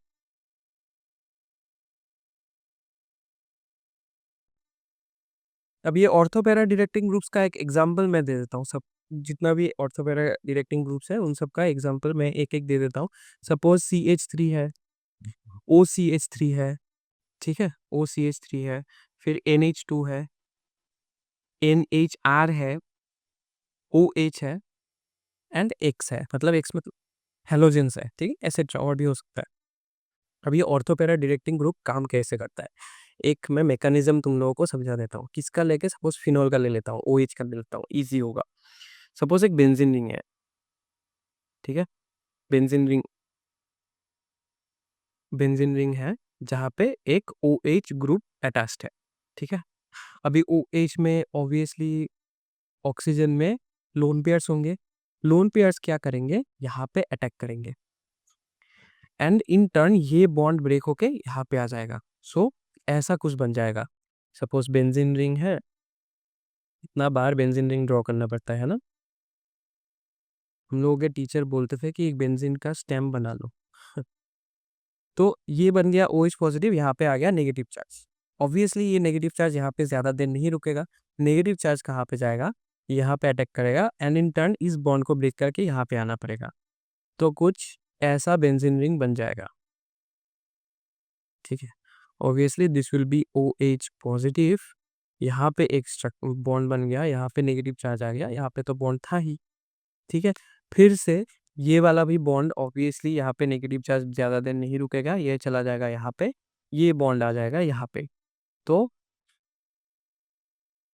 अब ये ऑर्थोपैरा डायरेक्टिंग ग्रुप्स का एक एग्जांपल मैं दे देता हूँ। सब जितना भी ऑर्थोपैरा डायरेक्टिंग ग्रुप्स है उन सब का एग्जांपल मैं एक एक दे देता हूँ। सपोज CH3 है, OCH3 है, ठीक है, OCH3 है, फिर NH2 है, NHR है, OH है एंड X है, मतलब X मतलब हेलोजेंस है, ठीक है, एसेट्रा और भी हो सकता है। अब ये ऑर्थोपैरा डायरेक्टिंग ग्रुप काम कैसे करता है, एक मैं मैकेनिज्म तुम लोगों को समझा देता हूँ। किसका लेके, सपोज फिनोल का ले लेता हूँ, OH का ले लेता हूँ, इजी होगा। सपोज एक बेंजीन रिंग है, ठीक है, बेंजीन रिंग है जहाँ पे एक OH ग्रुप अटैच्ड है, ठीक है। अभी OH में ऑब्वियसली ऑक्सीजन में लोन पेयर्स होंगे, लोन पेयर्स क्या करेंगे, यहाँ पे अटैक करेंगे एंड इन टर्न ये बॉन्ड ब्रेक होके यहाँ पे आ जाएगा। सो ऐसा कुछ बन जाएगा। सपोज बेंजीन रिंग है, इतना बार बेंजीन रिंग ड्रॉ करना पड़ता है ना। हम लोगों के टीचर बोलते थे कि एक बेंजीन का स्टेम बना लो। तो ये बन गया OH पॉजिटिव, यहाँ पे आ गया नेगेटिव चार्ज। ऑब्वियसली ये नेगेटिव चार्ज यहाँ पे ज़्यादा देर नहीं रुकेगा। नेगेटिव चार्ज कहाँ पे जाएगा, यहाँ पे अटैक करेगा एंड इन टर्न इस बॉन्ड को ब्रेक करके यहाँ पे आना पड़ेगा। तो कुछ ऐसा बेंजीन रिंग बन जाएगा, ठीक है। Obviously this will be OH positive, यहाँ पे एक बॉन्ड बन गया, यहाँ पे नेगेटिव चार्ज आ गया, यहाँ पे तो बॉन्ड था ही, ठीक है। फिर से ये वाला भी बॉन्ड ऑब्वियसली यहाँ पे नेगेटिव चार्ज ज़्यादा देर नहीं रुकेगा, ये चला जाएगा यहाँ पे, ये बॉन्ड आ जाएगा यहाँ पे। तो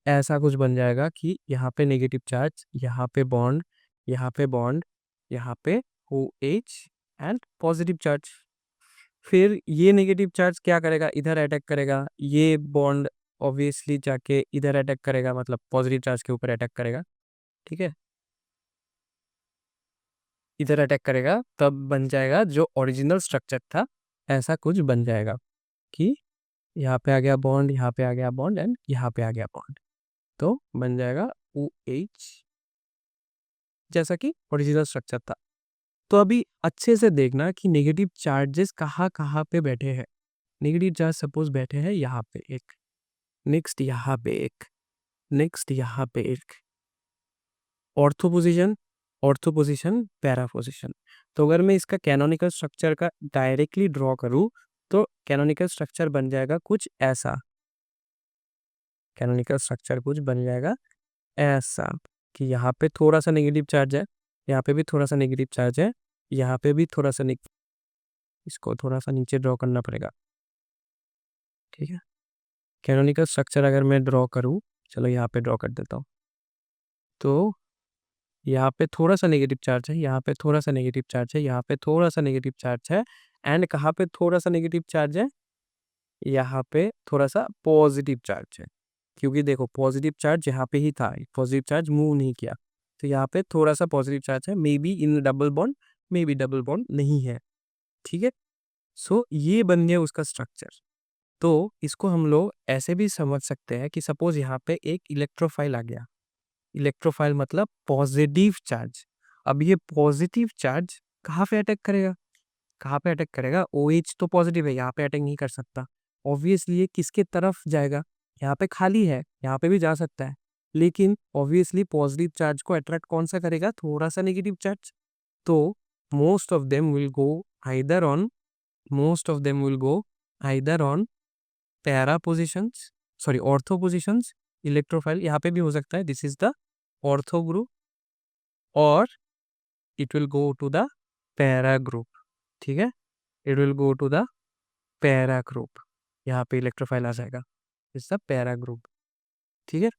ऐसा कुछ बन जाएगा कि यहाँ पे नेगेटिव चार्ज, यहाँ पे बॉन्ड, यहाँ पे बॉन्ड, यहाँ पे OH एंड पॉजिटिव चार्ज। फिर ये नेगेटिव चार्ज क्या करेगा, इधर अटैक करेगा, ये बॉन्ड ऑब्वियसली जाके इधर अटैक करेगा, मतलब पॉजिटिव चार्ज के ऊपर अटैक करेगा, ठीक है। इधर अटैक करेगा तब बन जाएगा जो ओरिजिनल स्ट्रक्चर था, ऐसा कुछ बन जाएगा कि यहाँ पे आ गया बॉन्ड, यहाँ पे आ गया बॉन्ड एंड यहाँ पे आ गया बॉन्ड। तो बन जाएगा OH जैसा कि ओरिजिनल स्ट्रक्चर था। तो अभी अच्छे से देखना कि नेगेटिव चार्जेस कहाँ कहाँ पे बैठे हैं। नेगेटिव चार्ज सपोज बैठे हैं यहाँ पे एक, नेक्स्ट यहाँ पे एक, नेक्स्ट यहाँ पे एक, ऑर्थो पोजीशन पैरा पोजीशन। तो अगर मैं इसका कैनोनिकल स्ट्रक्चर का डायरेक्टली ड्रॉ करूँ तो कैनोनिकल स्ट्रक्चर बन जाएगा कुछ ऐसा, कैनोनिकल स्ट्रक्चर कुछ बन जाएगा ऐसा कि यहाँ पे थोड़ा सा नेगेटिव चार्ज है, यहाँ पे भी थोड़ा सा नेगेटिव चार्ज है, यहाँ पे भी थोड़ा सा इसको थोड़ा सा नीचे ड्रॉ करना पड़ेगा, ठीक है। कैनोनिकल स्ट्रक्चर अगर मैं ड्रॉ करूँ, चलो यहाँ पे ड्रॉ कर देता हूँ। तो यहाँ पे थोड़ा सा नेगेटिव चार्ज है, यहाँ पे थोड़ा सा नेगेटिव चार्ज है, यहाँ पे थोड़ा सा नेगेटिव चार्ज है एंड कहाँ पे थोड़ा सा नेगेटिव चार्ज है, यहाँ पे थोड़ा सा पॉजिटिव चार्ज है। क्योंकि देखो पॉजिटिव चार्ज यहाँ पे ही था, पॉजिटिव चार्ज मूव नहीं किया, तो यहाँ पे थोड़ा सा पॉजिटिव चार्ज है, may be in double bond, may be double bond नहीं है, ठीक है। सो ये बन गया उसका स्ट्रक्चर। तो इसको हम लोग ऐसे भी समझ सकते हैं कि सपोज यहाँ पे एक इलेक्ट्रोफाइल आ गया, इलेक्ट्रोफाइल मतलब पॉजिटिव चार्ज। अब ये पॉजिटिव चार्ज कहाँ पे अटैक करेगा, कहाँ पे अटैक करेगा, OH तो पॉजिटिव है, यहाँ पे अटैक नहीं कर सकता। ऑब्वियसली ये किसके तरफ जाएगा, यहाँ पे खाली है, यहाँ पे भी जा सकता है, लेकिन ऑब्वियसली पॉजिटिव चार्ज को अट्रैक्ट कौन सा करेगा, थोड़ा सा नेगेटिव चार्ज। तो most of them will go either on, most of them will go either on para positions, sorry ortho positions. Electrophile यहाँ पे भी हो सकता है, this is the ortho group, और it will go to the para group, ठीक है। It will go to the para group, यहाँ पे इलेक्ट्रोफाइल आ जाएगा, इज द पैरा ग्रुप, ठीक है।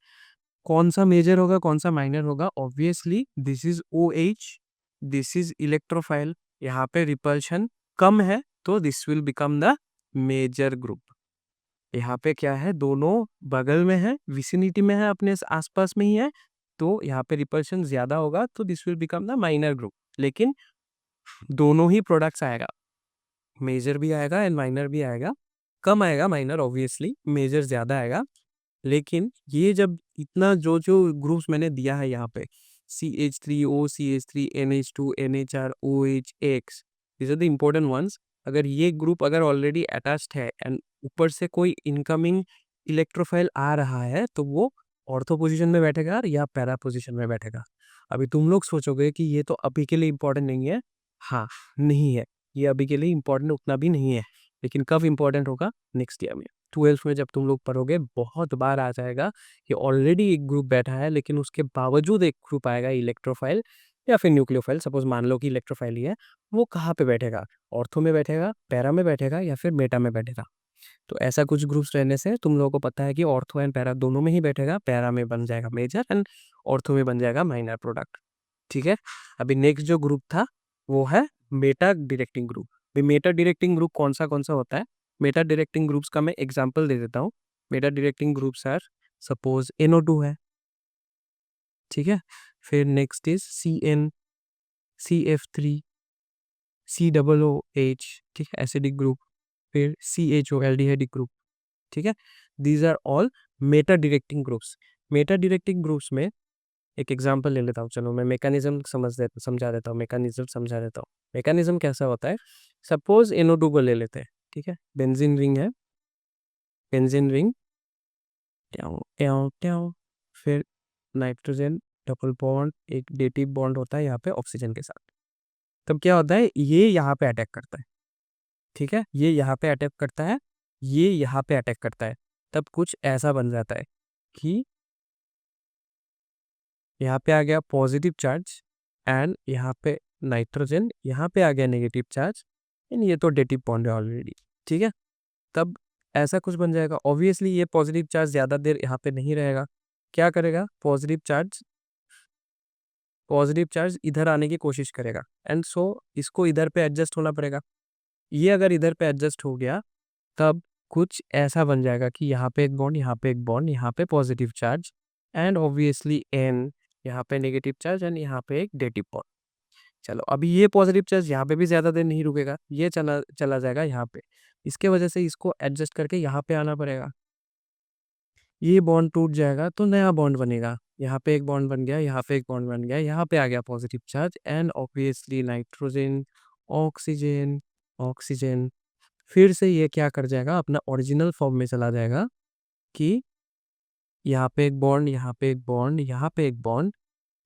कौन सा मेजर होगा कौन सा माइनर होगा, obviously this is OH, this is electrophile, यहाँ पे रिपल्शन कम है तो this will become the major group. यहाँ पे क्या है, दोनों बगल में है, विसिनिटी में है, अपने आसपास में ही है, तो यहाँ पे रिपल्शन ज्यादा होगा तो this will become the minor group. लेकिन दोनों ही प्रोडक्ट्स आएगा, मेजर भी आएगा एंड माइनर भी आएगा, कम आएगा माइनर ऑब्वियसली, मेजर ज्यादा आएगा। लेकिन ये जब इतना जो जो ग्रुप्स मैंने दिया है यहाँ पे, CH3O, CH3, NH2, NHR, OH, X, these are the important ones। अगर ये ग्रुप अगर ऑलरेडी अटैच्ड है एंड ऊपर से कोई इनकमिंग इलेक्ट्रोफाइल आ रहा है तो वो ऑर्थो पोजीशन में बैठेगा या पैरा पोजीशन में बैठेगा। अभी तुम लोग सोचोगे कि ये तो अभी के लिए इम्पोर्टेंट नहीं है, हाँ नहीं है, ये अभी के लिए इम्पोर्टेंट उतना भी नहीं है, लेकिन कब इम्पोर्टेंट होगा, नेक्स्ट ईयर में, 12th में जब तुम लोग पढ़ोगे बहुत बार आ जाएगा कि ऑलरेडी एक ग्रुप बैठा है लेकिन उसके बावजूद एक ग्रुप आएगा इलेक्ट्रोफाइल या फिर न्यूक्लियोफाइल, सपोज मान लो कि इलेक्ट्रोफाइल ही है, वो कहाँ पे बैठेगा, ऑर्थो में बैठेगा, पैरा में बैठेगा या फिर मेटा में बैठेगा। तो ऐसा कुछ ग्रुप्स रहने से तुम लोगों को पता है कि ऑर्थो एंड पैरा दोनों में ही बैठेगा, पैरा में बन जाएगा मेजर एंड ऑर्थो में बन जाएगा माइनर प्रोडक्ट। ठीक है, अभी नेक्स्ट जो ग्रुप था वो है मेटा डायरेक्टिंग ग्रुप। अभी मेटा डायरेक्टिंग ग्रुप कौन सा होता है? मेटा डायरेक्टिंग ग्रुप्स का मैं एग्जांपल दे देता हूँ। Meta directing groups are suppose NO2 है, ठीक है, फिर next is CN, CF3, COOH, ठीक है, एसिडिक ग्रुप, फिर CHO एल्डिहाइडिक ग्रुप। ठीक है, these are all meta directing groups. Meta directing groups में एक एग्जांपल ले लेता हूँ, चलो मैं मैकेनिज्म समझा देता हूँ, मैकेनिज्म समझा देता हूँ। मैकेनिज्म कैसा होता है? सपोज NO2 को ले लेते हैं, ठीक है, बेंजीन रिंग है, बेंजीन रिंग, ट्याओ ट्याओ ट्याओ, फिर नाइट्रोजन डबल बॉन्ड, एक डेटिव बॉन्ड होता है यहाँ पे ऑक्सीजन के साथ। तब क्या होता है, ये यहाँ पे अटैक करता है, ठीक है, ये यहाँ पे अटैक करता है, ये यहाँ पे अटैक करता है। तब कुछ ऐसा बन जाता है कि यहाँ पे आ गया पॉजिटिव चार्ज एंड यहाँ पे नाइट्रोजन, यहाँ पे आ गया नेगेटिव चार्ज एंड ये तो डेटिव बॉन्ड है ऑलरेडी। ठीक है, तब ऐसा कुछ बन जाएगा। ऑब्वियसली ये पॉजिटिव चार्ज ज़्यादा देर यहाँ पे नहीं रहेगा, क्या करेगा, पॉजिटिव चार्ज इधर आने की कोशिश करेगा एंड सो इसको इधर पे एडजस्ट होना पड़ेगा। ये अगर इधर पे एडजस्ट हो गया तब कुछ ऐसा बन जाएगा कि यहाँ पे एक बॉन्ड, यहाँ पे एक बॉन्ड, यहाँ पे positive charge and obviously N, यहाँ पे नेगेटिव चार्ज एंड यहाँ पे एक डेटिव बॉन्ड। चलो अभी ये पॉजिटिव चार्ज यहाँ पे भी ज़्यादा देर नहीं रुकेगा, ये चला चला जाएगा यहाँ पे, इसके वजह से इसको एडजस्ट करके यहाँ पे आना पड़ेगा। ये बॉन्ड टूट जाएगा तो नया बॉन्ड बनेगा, यहाँ पे एक बॉन्ड बन गया, यहाँ पे एक बॉन्ड बन गया, यहाँ पे आ गया positive charge and obviously nitrogen, oxygen, oxygen, फिर से ये क्या कर जाएगा, अपना ओरिजिनल फॉर्म में चला जाएगा कि यहाँ पे एक बॉन्ड, यहाँ पे एक बॉन्ड, यहाँ पे एक बॉन्ड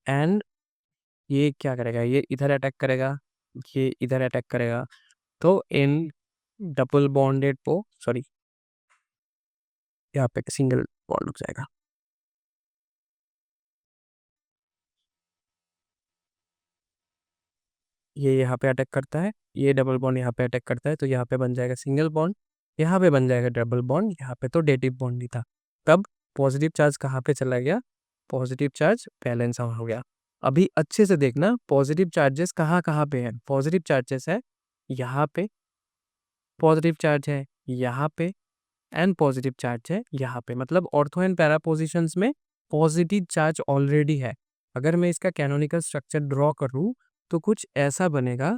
एंड ये क्या करेगा, ये इधर अटैक करेगा, ये इधर अटैक करेगा, तो इन डबल बॉन्डेड को सॉरी यहाँ पे सिंगल बॉन्ड हो जाएगा। ये यहाँ पे अटैक करता है, ये डबल बॉन्ड यहाँ पे अटैक करता है, तो यहाँ पे बन जाएगा सिंगल बॉन्ड, यहाँ पे बन जाएगा डबल बॉन्ड, यहाँ पे तो डेटिव बॉन्ड नहीं था। तब पॉजिटिव चार्ज कहाँ पे चला गया, पॉजिटिव चार्ज बैलेंस आउट हो गया। अभी अच्छे से देखना पॉजिटिव चार्जेस कहाँ कहाँ पे है। पॉजिटिव चार्जेस है यहाँ पे, पॉजिटिव चार्ज है यहाँ पे एंड पॉजिटिव चार्ज है यहाँ पे, मतलब ऑर्थो एंड पैरा पोजिशंस में पॉजिटिव चार्ज ऑलरेडी है। अगर मैं इसका कैनोनिकल स्ट्रक्चर ड्रॉ करूँ तो कुछ ऐसा बनेगा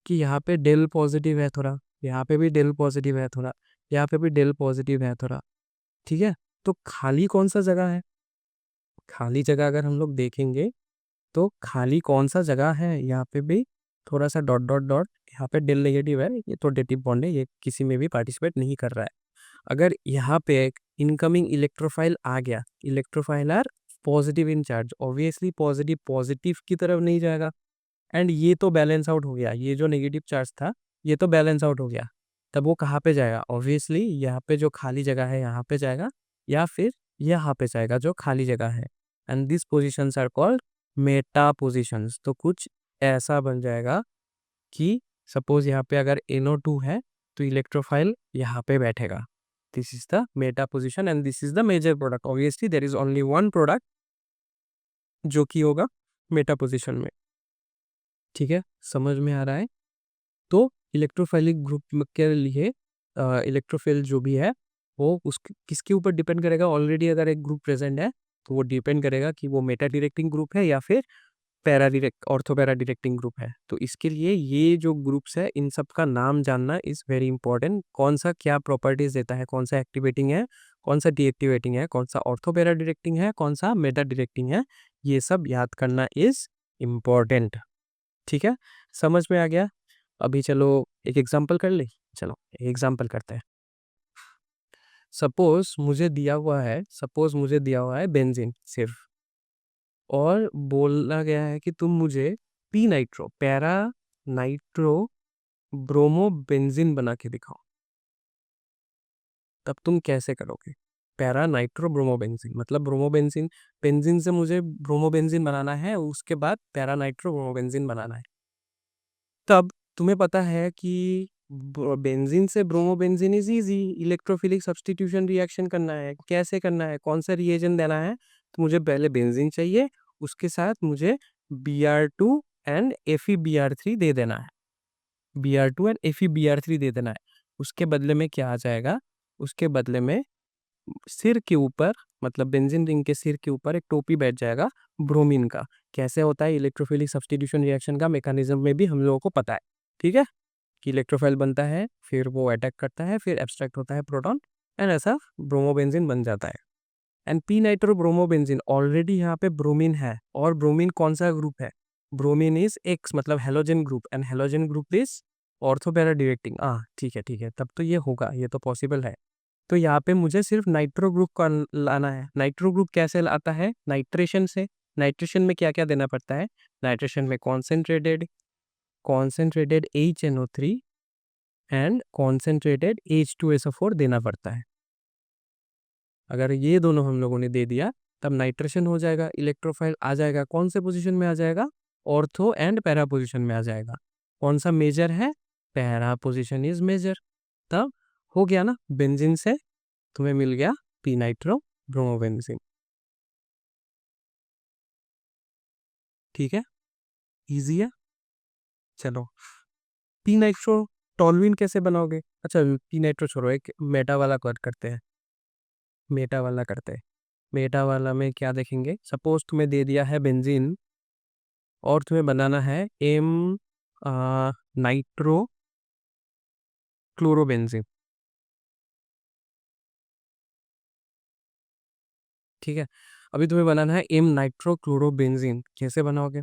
कि यहाँ पे डेल पॉजिटिव है थोड़ा, यहाँ पे भी डेल पॉजिटिव है थोड़ा, यहाँ पे भी डेल पॉजिटिव है थोड़ा। ठीक है, तो खाली कौन सा जगह है, खाली जगह अगर हम लोग देखेंगे तो खाली कौन सा जगह है, यहाँ पे भी थोड़ा सा डॉट डॉट डॉट, यहाँ पे डेल नेगेटिव है, ये तो डेटिव बॉन्ड है, ये किसी में भी पार्टिसिपेट नहीं कर रहा है। अगर यहाँ पे एक इनकमिंग इलेक्ट्रोफाइल आ गया, electrophile are positive in charge, obviously positive positive की तरफ नहीं जाएगा एंड ये तो बैलेंस आउट हो गया, ये जो नेगेटिव चार्ज था ये तो बैलेंस आउट हो गया। तब वो कहाँ पे जाएगा, ऑब्वियसली यहाँ पे जो खाली जगह है यहाँ पे जाएगा या फिर यहाँ पे जाएगा जो खाली जगह है and this positions are called meta positions. तो कुछ ऐसा बन जाएगा कि सपोज यहाँ पे अगर NO2 है तो इलेक्ट्रोफाइल यहाँ पे बैठेगा, this is the meta position and this is the major product. Obviously there is only one product जो कि होगा मेटा पोजिशन में। ठीक है, समझ में आ रहा है? तो इलेक्ट्रोफाइलिक ग्रुप के लिए इलेक्ट्रोफिल जो भी है वो उस किसके ऊपर डिपेंड करेगा, ऑलरेडी अगर एक ग्रुप प्रेजेंट है तो वो डिपेंड करेगा कि वो मेटा डायरेक्टिंग ग्रुप है या फिर para direct ortho para directing group है। तो इसके लिए ये जो ग्रुप्स है इन सब का नाम जानना इज वेरी इंपॉर्टेंट, कौन सा क्या प्रॉपर्टीज देता है, कौन सा एक्टिवेटिंग है, कौन सा डीएक्टिवेटिंग है, कौन सा ऑर्थो पैरा डायरेक्टिंग है, कौन सा मेटा डायरेक्टिंग है, ये सब याद करना इज इम्पॉर्टेंट। ठीक है, समझ में आ गया? अभी चलो एक एग्जांपल कर ले, चलो एग्जांपल करते हैं। सपोज मुझे दिया हुआ है बेंजीन सिर्फ, और बोला गया है कि तुम मुझे P nitro para nitro bromo benzene बना के दिखाओ। तब तुम कैसे करोगे, पैरा नाइट्रो ब्रोमो बेंजीन, मतलब ब्रोमो बेंजीन, बेंजीन से मुझे ब्रोमो बेंजीन बनाना है, उसके बाद पैरा नाइट्रो ब्रोमो बेंजीन बनाना है। तब तुम्हें पता है कि बेंजीन से bromobenzene is easy, electrophilic substitution reaction करना है, कैसे करना है, कौन सा रिएजेंट देना है, तो मुझे पहले बेंजीन चाहिए, उसके साथ मुझे Br2 एंड FeBr3 दे देना है, Br2 एंड FeBr3 दे देना है। उसके बदले में क्या आ जाएगा, उसके बदले में सिर के ऊपर, मतलब बेंजीन रिंग के सिर के ऊपर एक टोपी बैठ जाएगा ब्रोमीन का। कैसे होता है इलेक्ट्रोफिलिक सब्स्टिट्यूशन रिएक्शन का मैकेनिज्म में भी हम लोगों को पता है, ठीक है, कि इलेक्ट्रोफाइल बनता है, फिर वो अटैक करता है, फिर एब्स्ट्रैक्ट होता है प्रोटॉन, एंड ऐसा ब्रोमोबेंजीन बन जाता है। And P nitro bromobenzene, already यहाँ पे ब्रोमीन है, और ब्रोमीन कौन सा ग्रुप है, ब्रोमीन इज एक्स, मतलब halogen group, and halogen group is ortho para directing. ठीक है ठीक है, तब तो ये होगा, ये तो पॉसिबल है। तो यहाँ पे मुझे सिर्फ नाइट्रो ग्रुप का लाना है। नाइट्रो ग्रुप कैसे आता है, नाइट्रेशन से। नाइट्रेशन में क्या क्या देना पड़ता है, नाइट्रेशन में concentrated concentrated HNO3 and concentrated H2SO4 देना पड़ता है। अगर ये दोनों हम लोगों ने दे दिया तब नाइट्रेशन हो जाएगा, इलेक्ट्रोफाइल आ जाएगा, कौन से पोजीशन में आ जाएगा, ऑर्थो एंड पैरा पोजीशन में आ जाएगा। कौन सा मेजर है, पैरा पोजीशन इज मेजर। तब हो गया ना, बेंजीन से तुम्हें मिल गया पी नाइट्रो ब्रोमोबेंजीन। ठीक है, इजी है। चलो, पी नाइट्रो टॉलुइन कैसे बनाओगे। अच्छा, पी नाइट्रो छोड़ो, एक मेटा वाला कट करते हैं, मेटा वाला करते हैं। मेटा वाला में क्या देखेंगे, सपोज तुम्हें दे दिया है बेंजीन और तुम्हें बनाना है एम नाइट्रो क्लोरोबेंजीन। ठीक है, अभी तुम्हें बनाना है एम नाइट्रो क्लोरोबेंजीन। कैसे बनाओगे,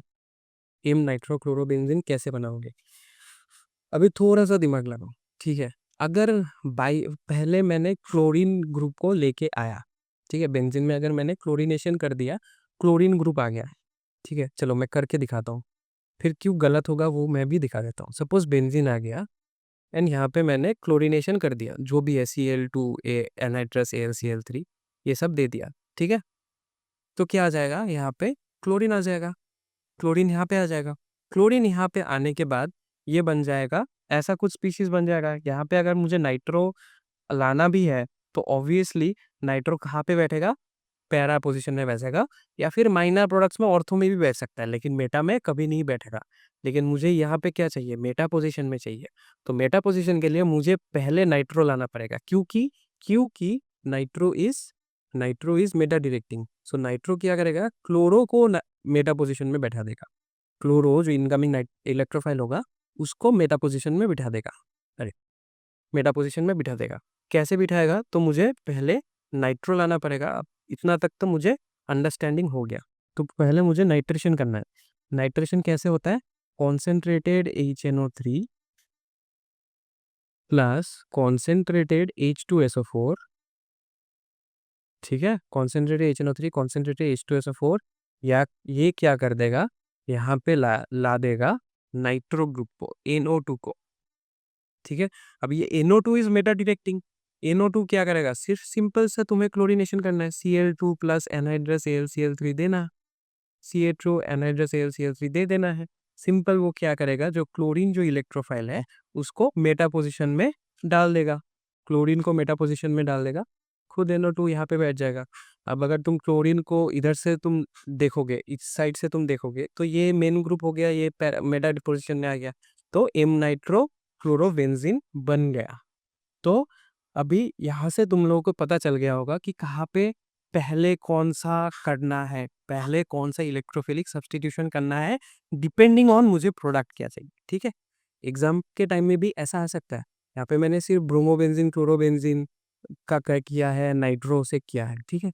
एम नाइट्रो क्लोरोबेंजीन कैसे बनाओगे, अभी थोड़ा सा दिमाग लगाओ। ठीक है, अगर बाई पहले मैंने क्लोरीन ग्रुप को लेके आया, ठीक है, बेंजीन में अगर मैंने क्लोरीनेशन कर दिया, क्लोरीन ग्रुप आ गया। ठीक है, चलो मैं करके दिखाता हूँ, फिर क्यों गलत होगा वो मैं भी दिखा देता हूँ। सपोज बेंजीन आ गया एंड यहाँ पे मैंने क्लोरीनेशन कर दिया, जो भी है Cl2 एनाइट्रस AlCl3 ये सब दे दिया। ठीक है, तो क्या आ जाएगा यहाँ पे, क्लोरीन आ जाएगा, क्लोरीन यहाँ पे आ जाएगा। क्लोरीन यहाँ पे आने के बाद ये बन जाएगा, ऐसा कुछ स्पीशीज बन जाएगा। यहाँ पे अगर मुझे नाइट्रो लाना भी है तो ऑब्वियसली नाइट्रो कहाँ पे बैठेगा, पैरा पोजीशन में बैठेगा, या फिर माइनर प्रोडक्ट्स में ऑर्थो में भी बैठ सकता है, लेकिन मेटा में कभी नहीं बैठेगा। लेकिन मुझे यहाँ पे क्या चाहिए, मेटा पोजीशन में चाहिए। तो मेटा पोजीशन के लिए मुझे पहले नाइट्रो लाना पड़ेगा, क्योंकि क्योंकि nitro is Meta directing. So nitro क्या करेगा, क्लोरो को मेटा पोजीशन में बैठा देगा, क्लोरो जो इनकमिंग इलेक्ट्रोफाइल होगा उसको मेटा पोजीशन में बिठा देगा, अरे मेटा पोजीशन में बिठा देगा। कैसे बिठाएगा, तो मुझे पहले नाइट्रो लाना पड़ेगा। अब इतना तक तो मुझे अंडरस्टैंडिंग हो गया, तो पहले मुझे नाइट्रेशन करना है। नाइट्रेशन कैसे होता है, concentrated HNO3 plus concentrated H2SO4। ठीक है, कॉन्सेंट्रेटेड HNO3 कॉन्सेंट्रेटेड H2SO4, या ये क्या कर देगा, यहाँ पे ला देगा नाइट्रो ग्रुप को, NO2 को। ठीक है, अब ये NO2 is Meta detecting. NO2 क्या करेगा, सिर्फ सिंपल सा तुम्हें क्लोरीनेशन करना है, Cl2 प्लस एनहाइड्रस AlCl3 देना, CH2 एनहाइड्रस AlCl3 दे देना है। सिंपल, वो क्या करेगा, जो क्लोरीन जो इलेक्ट्रोफाइल है उसको मेटा पोजिशन में डाल देगा, क्लोरीन को मेटा पोजिशन में डाल देगा, खुद NO2 यहाँ पे बैठ जाएगा। अब अगर तुम क्लोरीन को इधर से तुम देखोगे, इस साइड से तुम देखोगे, तो ये मेन ग्रुप हो गया, ये मेटा पोजिशन में आ गया, तो एम नाइट्रो क्लोरोबेंजीन बन गया। तो अभी यहाँ से तुम लोगों को पता चल गया होगा कि कहाँ पे पहले कौन सा करना है, पहले कौन सा इलेक्ट्रोफिलिक सब्स्टिट्यूशन करना है, डिपेंडिंग ऑन मुझे प्रोडक्ट क्या चाहिए। ठीक है, एग्जाम के टाइम में भी ऐसा आ सकता है, यहाँ पे मैंने सिर्फ ब्रोमोबेंजीन क्लोरोबेंजीन का किया है, नाइट्रो से किया है। ठीक है,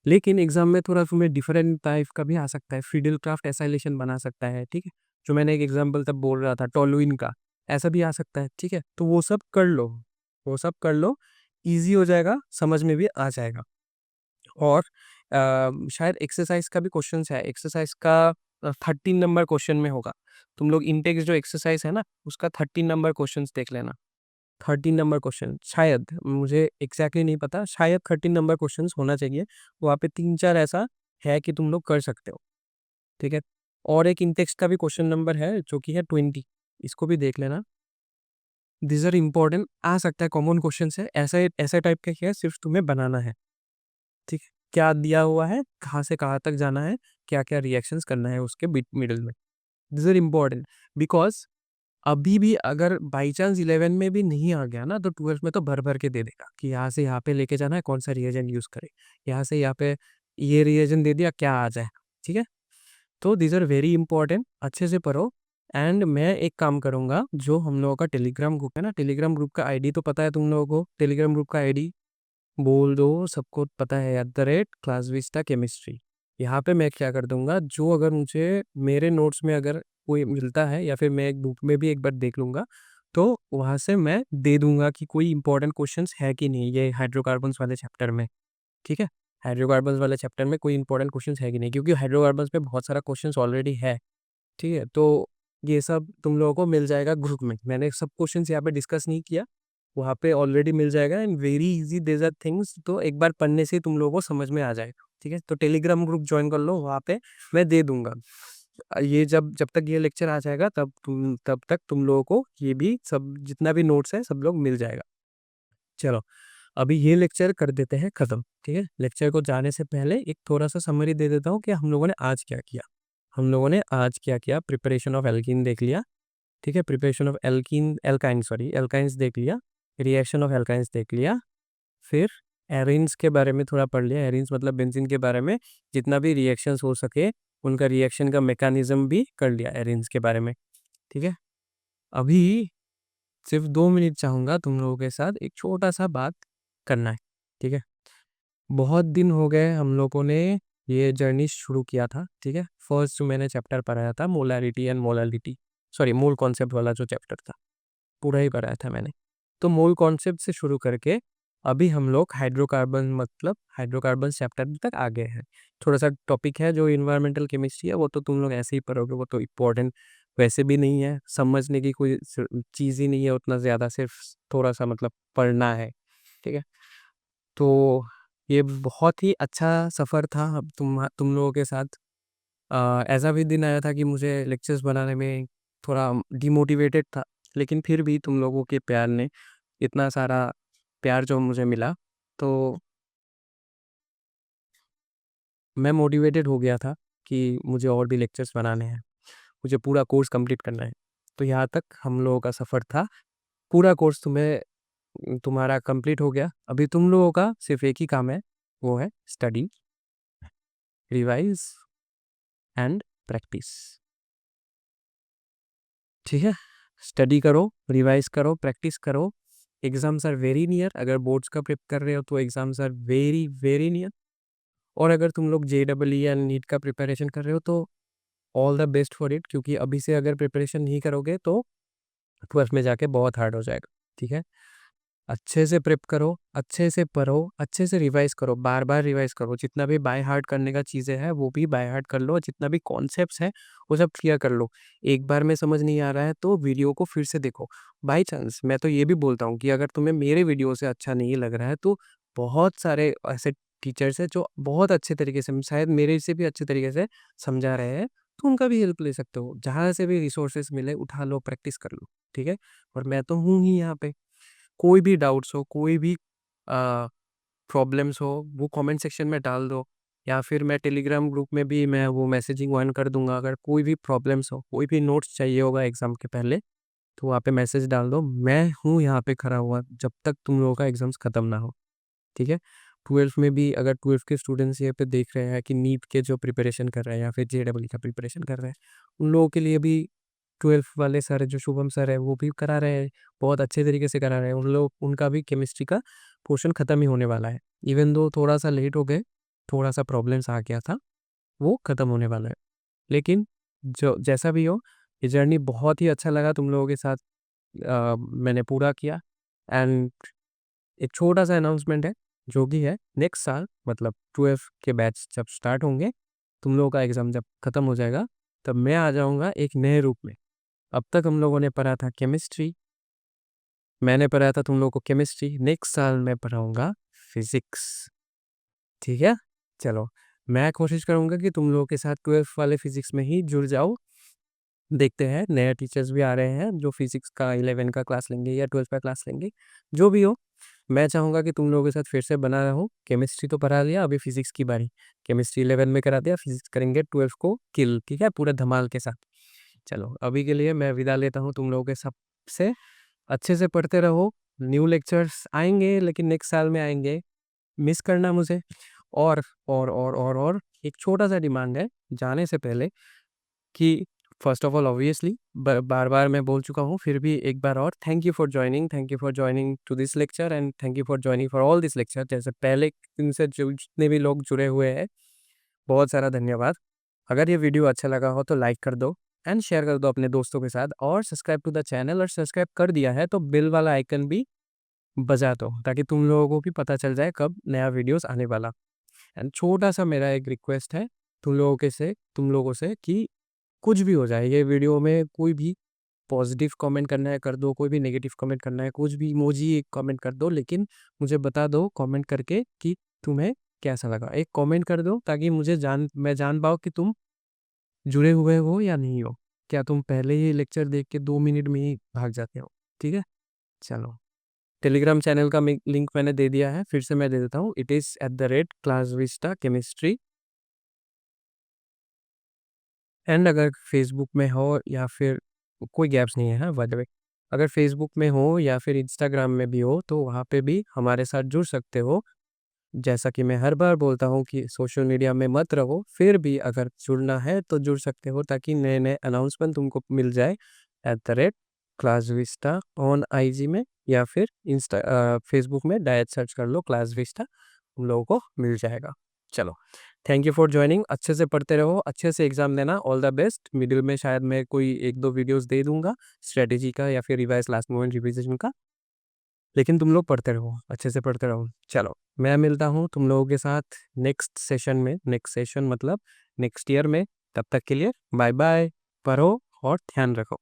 लेकिन एग्जाम में थोड़ा तुम्हें डिफरेंट टाइप का भी आ सकता है, फ्रीडल क्राफ्ट एसाइलेशन बना सकता है। ठीक है, जो मैंने एक एग्जाम्पल तब बोल रहा था टोलुइन का, ऐसा भी आ सकता है। ठीक है, तो वो सब कर लो, वो सब कर लो, इजी हो जाएगा, समझ में भी आ जाएगा। और शायद एक्सरसाइज का भी क्वेश्चन है, एक्सरसाइज का 13 नंबर क्वेश्चन में होगा। तुम लोग इंटेक्स जो एक्सरसाइज है ना, उसका 13 नंबर क्वेश्चन देख लेना। 13 नंबर क्वेश्चन, शायद मुझे एग्जैक्टली नहीं पता, शायद 13 नंबर क्वेश्चन होना चाहिए। वहाँ पे 3-4 ऐसा है कि तुम लोग कर सकते हो। ठीक है, और एक इंटेक्स का भी क्वेश्चन नंबर है जो कि है 20, इसको भी देख लेना। दिस आर इम्पोर्टेंट, आ सकता है कॉमन क्वेश्चन है, ऐसा ऐसा टाइप का क्या है, सिर्फ तुम्हें बनाना है। ठीक है, क्या दिया हुआ है, कहाँ से कहाँ तक जाना है, क्या क्या रिएक्शंस करना है उसके बीच मिडल में। दिस आर इम्पोर्टेंट बिकॉज अभी भी अगर बाई चांस 11 में भी नहीं आ गया ना, तो 12 में तो भर भर के दे देगा कि यहाँ से यहाँ पे लेके जाना है, कौन सा रिएजन यूज करे, यहाँ से यहाँ पे ये रिएजन दे दिया, क्या आ जाए। ठीक है, तो दीज आर वेरी इंपॉर्टेंट, अच्छे से पढ़ो। एंड मैं एक काम करूंगा, जो हम लोगों का टेलीग्राम ग्रुप है ना, टेलीग्राम ग्रुप का आईडी तो पता है तुम लोगों को, टेलीग्राम ग्रुप का आईडी बोल दो, सबको पता है, @क्लासविस्टा केमिस्ट्री। यहाँ पे मैं क्या कर दूंगा, जो अगर मुझे मेरे नोट्स में अगर कोई मिलता है, या फिर मैं एक बुक में भी एक बार देख लूंगा, तो वहाँ से मैं दे दूंगा कि कोई इंपॉर्टेंट क्वेश्चंस है कि नहीं ये हाइड्रोकार्बन्स वाले चैप्टर में। ठीक है, हाइड्रोकार्बन्स वाले चैप्टर में कोई इंपॉर्टेंट क्वेश्चंस है कि नहीं, क्योंकि हाइड्रोकार्बन्स में बहुत सारा क्वेश्चंस ऑलरेडी है। ठीक है, तो ये सब तुम लोगों को मिल जाएगा ग्रुप में, मैंने सब क्वेश्चंस यहाँ पे डिस्कस नहीं किया, वहाँ पे ऑलरेडी मिल जाएगा, and very easy there are things, तो एक बार पढ़ने से तुम लोगों को समझ में आ जाएगा। ठीक है, तो टेलीग्राम ग्रुप ज्वाइन कर लो, वहाँ पे मैं दे दूंगा ये, जब जब तक ये लेक्चर आ जाएगा तब तक तुम लोगों को ये भी सब जितना भी नोट्स है सब लोग मिल जाएगा। चलो, अभी ये लेक्चर कर देते हैं खत्म। ठीक है, लेक्चर को जाने से पहले एक थोड़ा सा समरी दे देता हूँ कि हम लोगों ने आज क्या किया। हम लोगों ने आज क्या किया, प्रिपरेशन ऑफ एल्कीन देख लिया। ठीक है, preparation of alkene alkyne sorry alkynes देख लिया, रिएक्शन ऑफ एल्काइंस देख लिया, फिर एरिन्स के बारे में थोड़ा पढ़ लिया, एरिन्स मतलब बेंजीन के बारे में, जितना भी रिएक्शंस हो सके उनका रिएक्शन का मैकेनिज्म भी कर लिया एरिन्स के बारे में। ठीक है, अभी सिर्फ 2 मिनट चाहूँगा तुम लोगों के साथ एक छोटा सा बात करना है। ठीक है, बहुत दिन हो गए हम लोगों ने ये जर्नी शुरू किया था। ठीक है, फर्स्ट जो मैंने चैप्टर पढ़ाया था molarity and molality, sorry mole concept वाला जो चैप्टर था, पूरा ही पढ़ाया था मैंने। तो मोल कॉन्सेप्ट से शुरू करके अभी हम लोग हाइड्रोकार्बन मतलब हाइड्रोकार्बन चैप्टर तक आ गए हैं। थोड़ा सा टॉपिक है जो इन्वायरमेंटल केमिस्ट्री है, वो तो तुम लोग ऐसे ही पढ़ोगे, वो तो इम्पोर्टेंट वैसे भी नहीं है, समझने की कोई चीज़ ही नहीं है उतना ज़्यादा, सिर्फ थोड़ा सा मतलब पढ़ना है। ठीक है, तो ये बहुत ही अच्छा सफ़र था अब तुम लोगों के साथ। ऐसा भी दिन आया था कि मुझे लेक्चर्स बनाने में थोड़ा डिमोटिवेटेड था, लेकिन फिर भी तुम लोगों के प्यार ने, इतना सारा प्यार जो मुझे मिला, तो मैं मोटिवेटेड हो गया था कि मुझे और भी लेक्चर्स बनाने हैं, मुझे पूरा कोर्स कंप्लीट करना है। तो यहाँ तक हम लोगों का सफ़र था, पूरा कोर्स तुम्हारा कंप्लीट हो गया। अभी तुम लोगों का सिर्फ एक ही काम है, वो है स्टडी, रिवाइज एंड प्रैक्टिस। ठीक है, स्टडी करो, रिवाइज करो, प्रैक्टिस करो। एग्जाम्स आर वेरी नियर, अगर बोर्ड्स का प्रिप कर रहे हो तो exams are very very near. और अगर तुम लोग JEE या नीट का प्रिपरेशन कर रहे हो तो all the best for it, क्योंकि अभी से अगर प्रिपरेशन नहीं करोगे तो 12th में जाके बहुत हार्ड हो जाएगा। ठीक है, अच्छे से प्रिप करो, अच्छे से पढ़ो, अच्छे से रिवाइज करो, बार बार रिवाइज करो, जितना भी बाय हार्ट करने का चीज़ें हैं वो भी बाय हार्ट कर लो, जितना भी कॉन्सेप्ट्स हैं वो सब क्लियर कर लो। एक बार में समझ नहीं आ रहा है तो वीडियो को फिर से देखो। बाई चांस मैं तो ये भी बोलता हूँ कि अगर तुम्हें मेरे वीडियो से अच्छा नहीं लग रहा है, तो बहुत सारे ऐसे टीचर्स हैं जो बहुत अच्छे तरीके से, शायद मेरे से भी अच्छे तरीके से समझा रहे हैं, तो उनका भी हेल्प ले सकते हो, जहाँ से भी रिसोर्सेज मिले उठा लो, प्रैक्टिस कर लो। ठीक है, और मैं तो हूँ ही यहाँ पे, कोई भी डाउट्स हो, कोई भी प्रॉब्लम्स हो, वो कमेंट सेक्शन में डाल दो, या फिर मैं टेलीग्राम ग्रुप में भी मैं वो मैसेजिंग ऑन कर दूंगा। अगर कोई भी प्रॉब्लम्स हो, कोई भी नोट्स चाहिए होगा एग्ज़ाम के पहले, तो वहाँ पे मैसेज डाल दो, मैं हूँ यहाँ पे खड़ा हुआ जब तक तुम लोगों का एग्ज़ाम्स ख़त्म ना हो। ठीक है, 12th में भी अगर 12th के स्टूडेंट्स ये पे देख रहे हैं कि नीट के जो प्रिपरेशन कर रहे हैं या फिर JEE का प्रिपरेशन कर रहे हैं, उन लोगों के लिए भी 12th वाले सर जो शुभम सर है वो भी करा रहे हैं, बहुत अच्छे तरीके से करा रहे हैं। उन लोग उनका भी केमिस्ट्री का पोर्शन ख़त्म ही होने वाला है, इवन दो थोड़ा सा लेट हो गए, थोड़ा सा प्रॉब्लम्स आ गया था, वो ख़त्म होने वाला है। लेकिन जो जैसा भी हो, ये जर्नी बहुत ही अच्छा लगा तुम लोगों के साथ, मैंने पूरा किया। एंड एक छोटा सा अनाउंसमेंट है, जो कि है नेक्स्ट साल मतलब 12th के बैच जब स्टार्ट होंगे, तुम लोगों का एग्ज़ाम जब ख़त्म हो जाएगा, तब मैं आ जाऊँगा एक नए रूप में। अब तक हम लोगों ने पढ़ा था केमिस्ट्री, मैंने पढ़ाया था तुम लोगों को केमिस्ट्री, नेक्स्ट साल मैं पढ़ाऊँगा फिज़िक्स। ठीक है? चलो, मैं कोशिश करूँगा कि तुम लोगों के साथ 12th वाले फिज़िक्स में ही जुड़ जाऊँ, देखते हैं, नए टीचर्स भी आ रहे हैं जो फिजिक्स का 11 का क्लास लेंगे या 12 का क्लास लेंगे। जो भी हो, मैं चाहूँगा कि तुम लोगों के साथ फिर से बना रहूँ। केमिस्ट्री तो पढ़ा लिया, अभी फिजिक्स की बारी। केमिस्ट्री 11 में करा दिया, फिजिक्स करेंगे 12 को किल, ठीक है, पूरे धमाल के साथ। चलो, अभी के लिए मैं विदा लेता हूँ तुम लोगों के सब से। अच्छे से पढ़ते रहो। न्यू लेक्चर्स आएंगे, लेकिन नेक्स्ट साल में आएंगे, मिस करना मुझे। और और एक छोटा सा डिमांड है जाने से पहले कि फर्स्ट ऑफ ऑल ऑब्वियसली बार बार मैं बोल चुका हूँ, फिर भी एक बार और thank you for joining two this lecture and thank you for joining for all this lecture. जैसे पहले दिन से जो जितने भी लोग जुड़े हुए हैं, बहुत सारा धन्यवाद। अगर ये वीडियो अच्छा लगा हो तो लाइक कर दो एंड शेयर कर दो अपने दोस्तों के साथ, और सब्सक्राइब टू द चैनल, और सब्सक्राइब कर दिया है तो बिल वाला आइकन भी बजा दो, ताकि तुम लोगों को भी पता चल जाए कब नया वीडियोस आने वाला। एंड छोटा सा मेरा एक रिक्वेस्ट है तुम लोगों से कि कुछ भी हो जाए, ये वीडियो में कोई भी पॉजिटिव कमेंट करना है कर दो, कोई भी नेगेटिव कमेंट करना है, कुछ भी इमोजी एक कमेंट कर दो, लेकिन मुझे बता दो कमेंट करके कि तुम्हें कैसा लगा। एक कमेंट कर दो ताकि मैं जान पाऊँ कि तुम जुड़े हुए हो या नहीं हो। क्या तुम पहले ही लेक्चर देख के 2 मिनट में ही भाग जाते हो? ठीक है, चलो। टेलीग्राम चैनल का लिंक मैंने दे दिया है, फिर से मैं दे देता हूँ। It is @classvista chemistry। And अगर फेसबुक में हो या फिर कोई गैप्स नहीं है, हाँ, बाय द वे, अगर फेसबुक में हो या फिर इंस्टाग्राम में भी हो तो वहाँ पे भी हमारे साथ जुड़ सकते हो। जैसा कि मैं हर बार बोलता हूँ कि सोशल मीडिया में मत रहो, फिर भी अगर जुड़ना है तो जुड़ सकते हो, ताकि नए नए अनाउंसमेंट तुमको मिल जाए। क्लास विस्टा ऑन आईजी में या फिर फेसबुक में डायरेक्ट सर्च कर लो क्लास विस्टा, तुम लोगों को मिल जाएगा। चलो, थैंक यू फॉर ज्वाइनिंग। अच्छे से पढ़ते रहो, अच्छे से एग्जाम देना। All the best. मिडिल में शायद मैं कोई एक दो वीडियोस दे दूंगा स्ट्रेटेजी का या फिर रिवाइज लास्ट मोमेंट रिविजन का, लेकिन तुम लोग पढ़ते रहो, अच्छे से पढ़ते रहो। चलो, मैं मिलता हूँ तुम लोगों के साथ नेक्स्ट सेशन मतलब नेक्स्ट ईयर में। तब तक के लिए बाय बाय। पढ़ो और ध्यान रखो।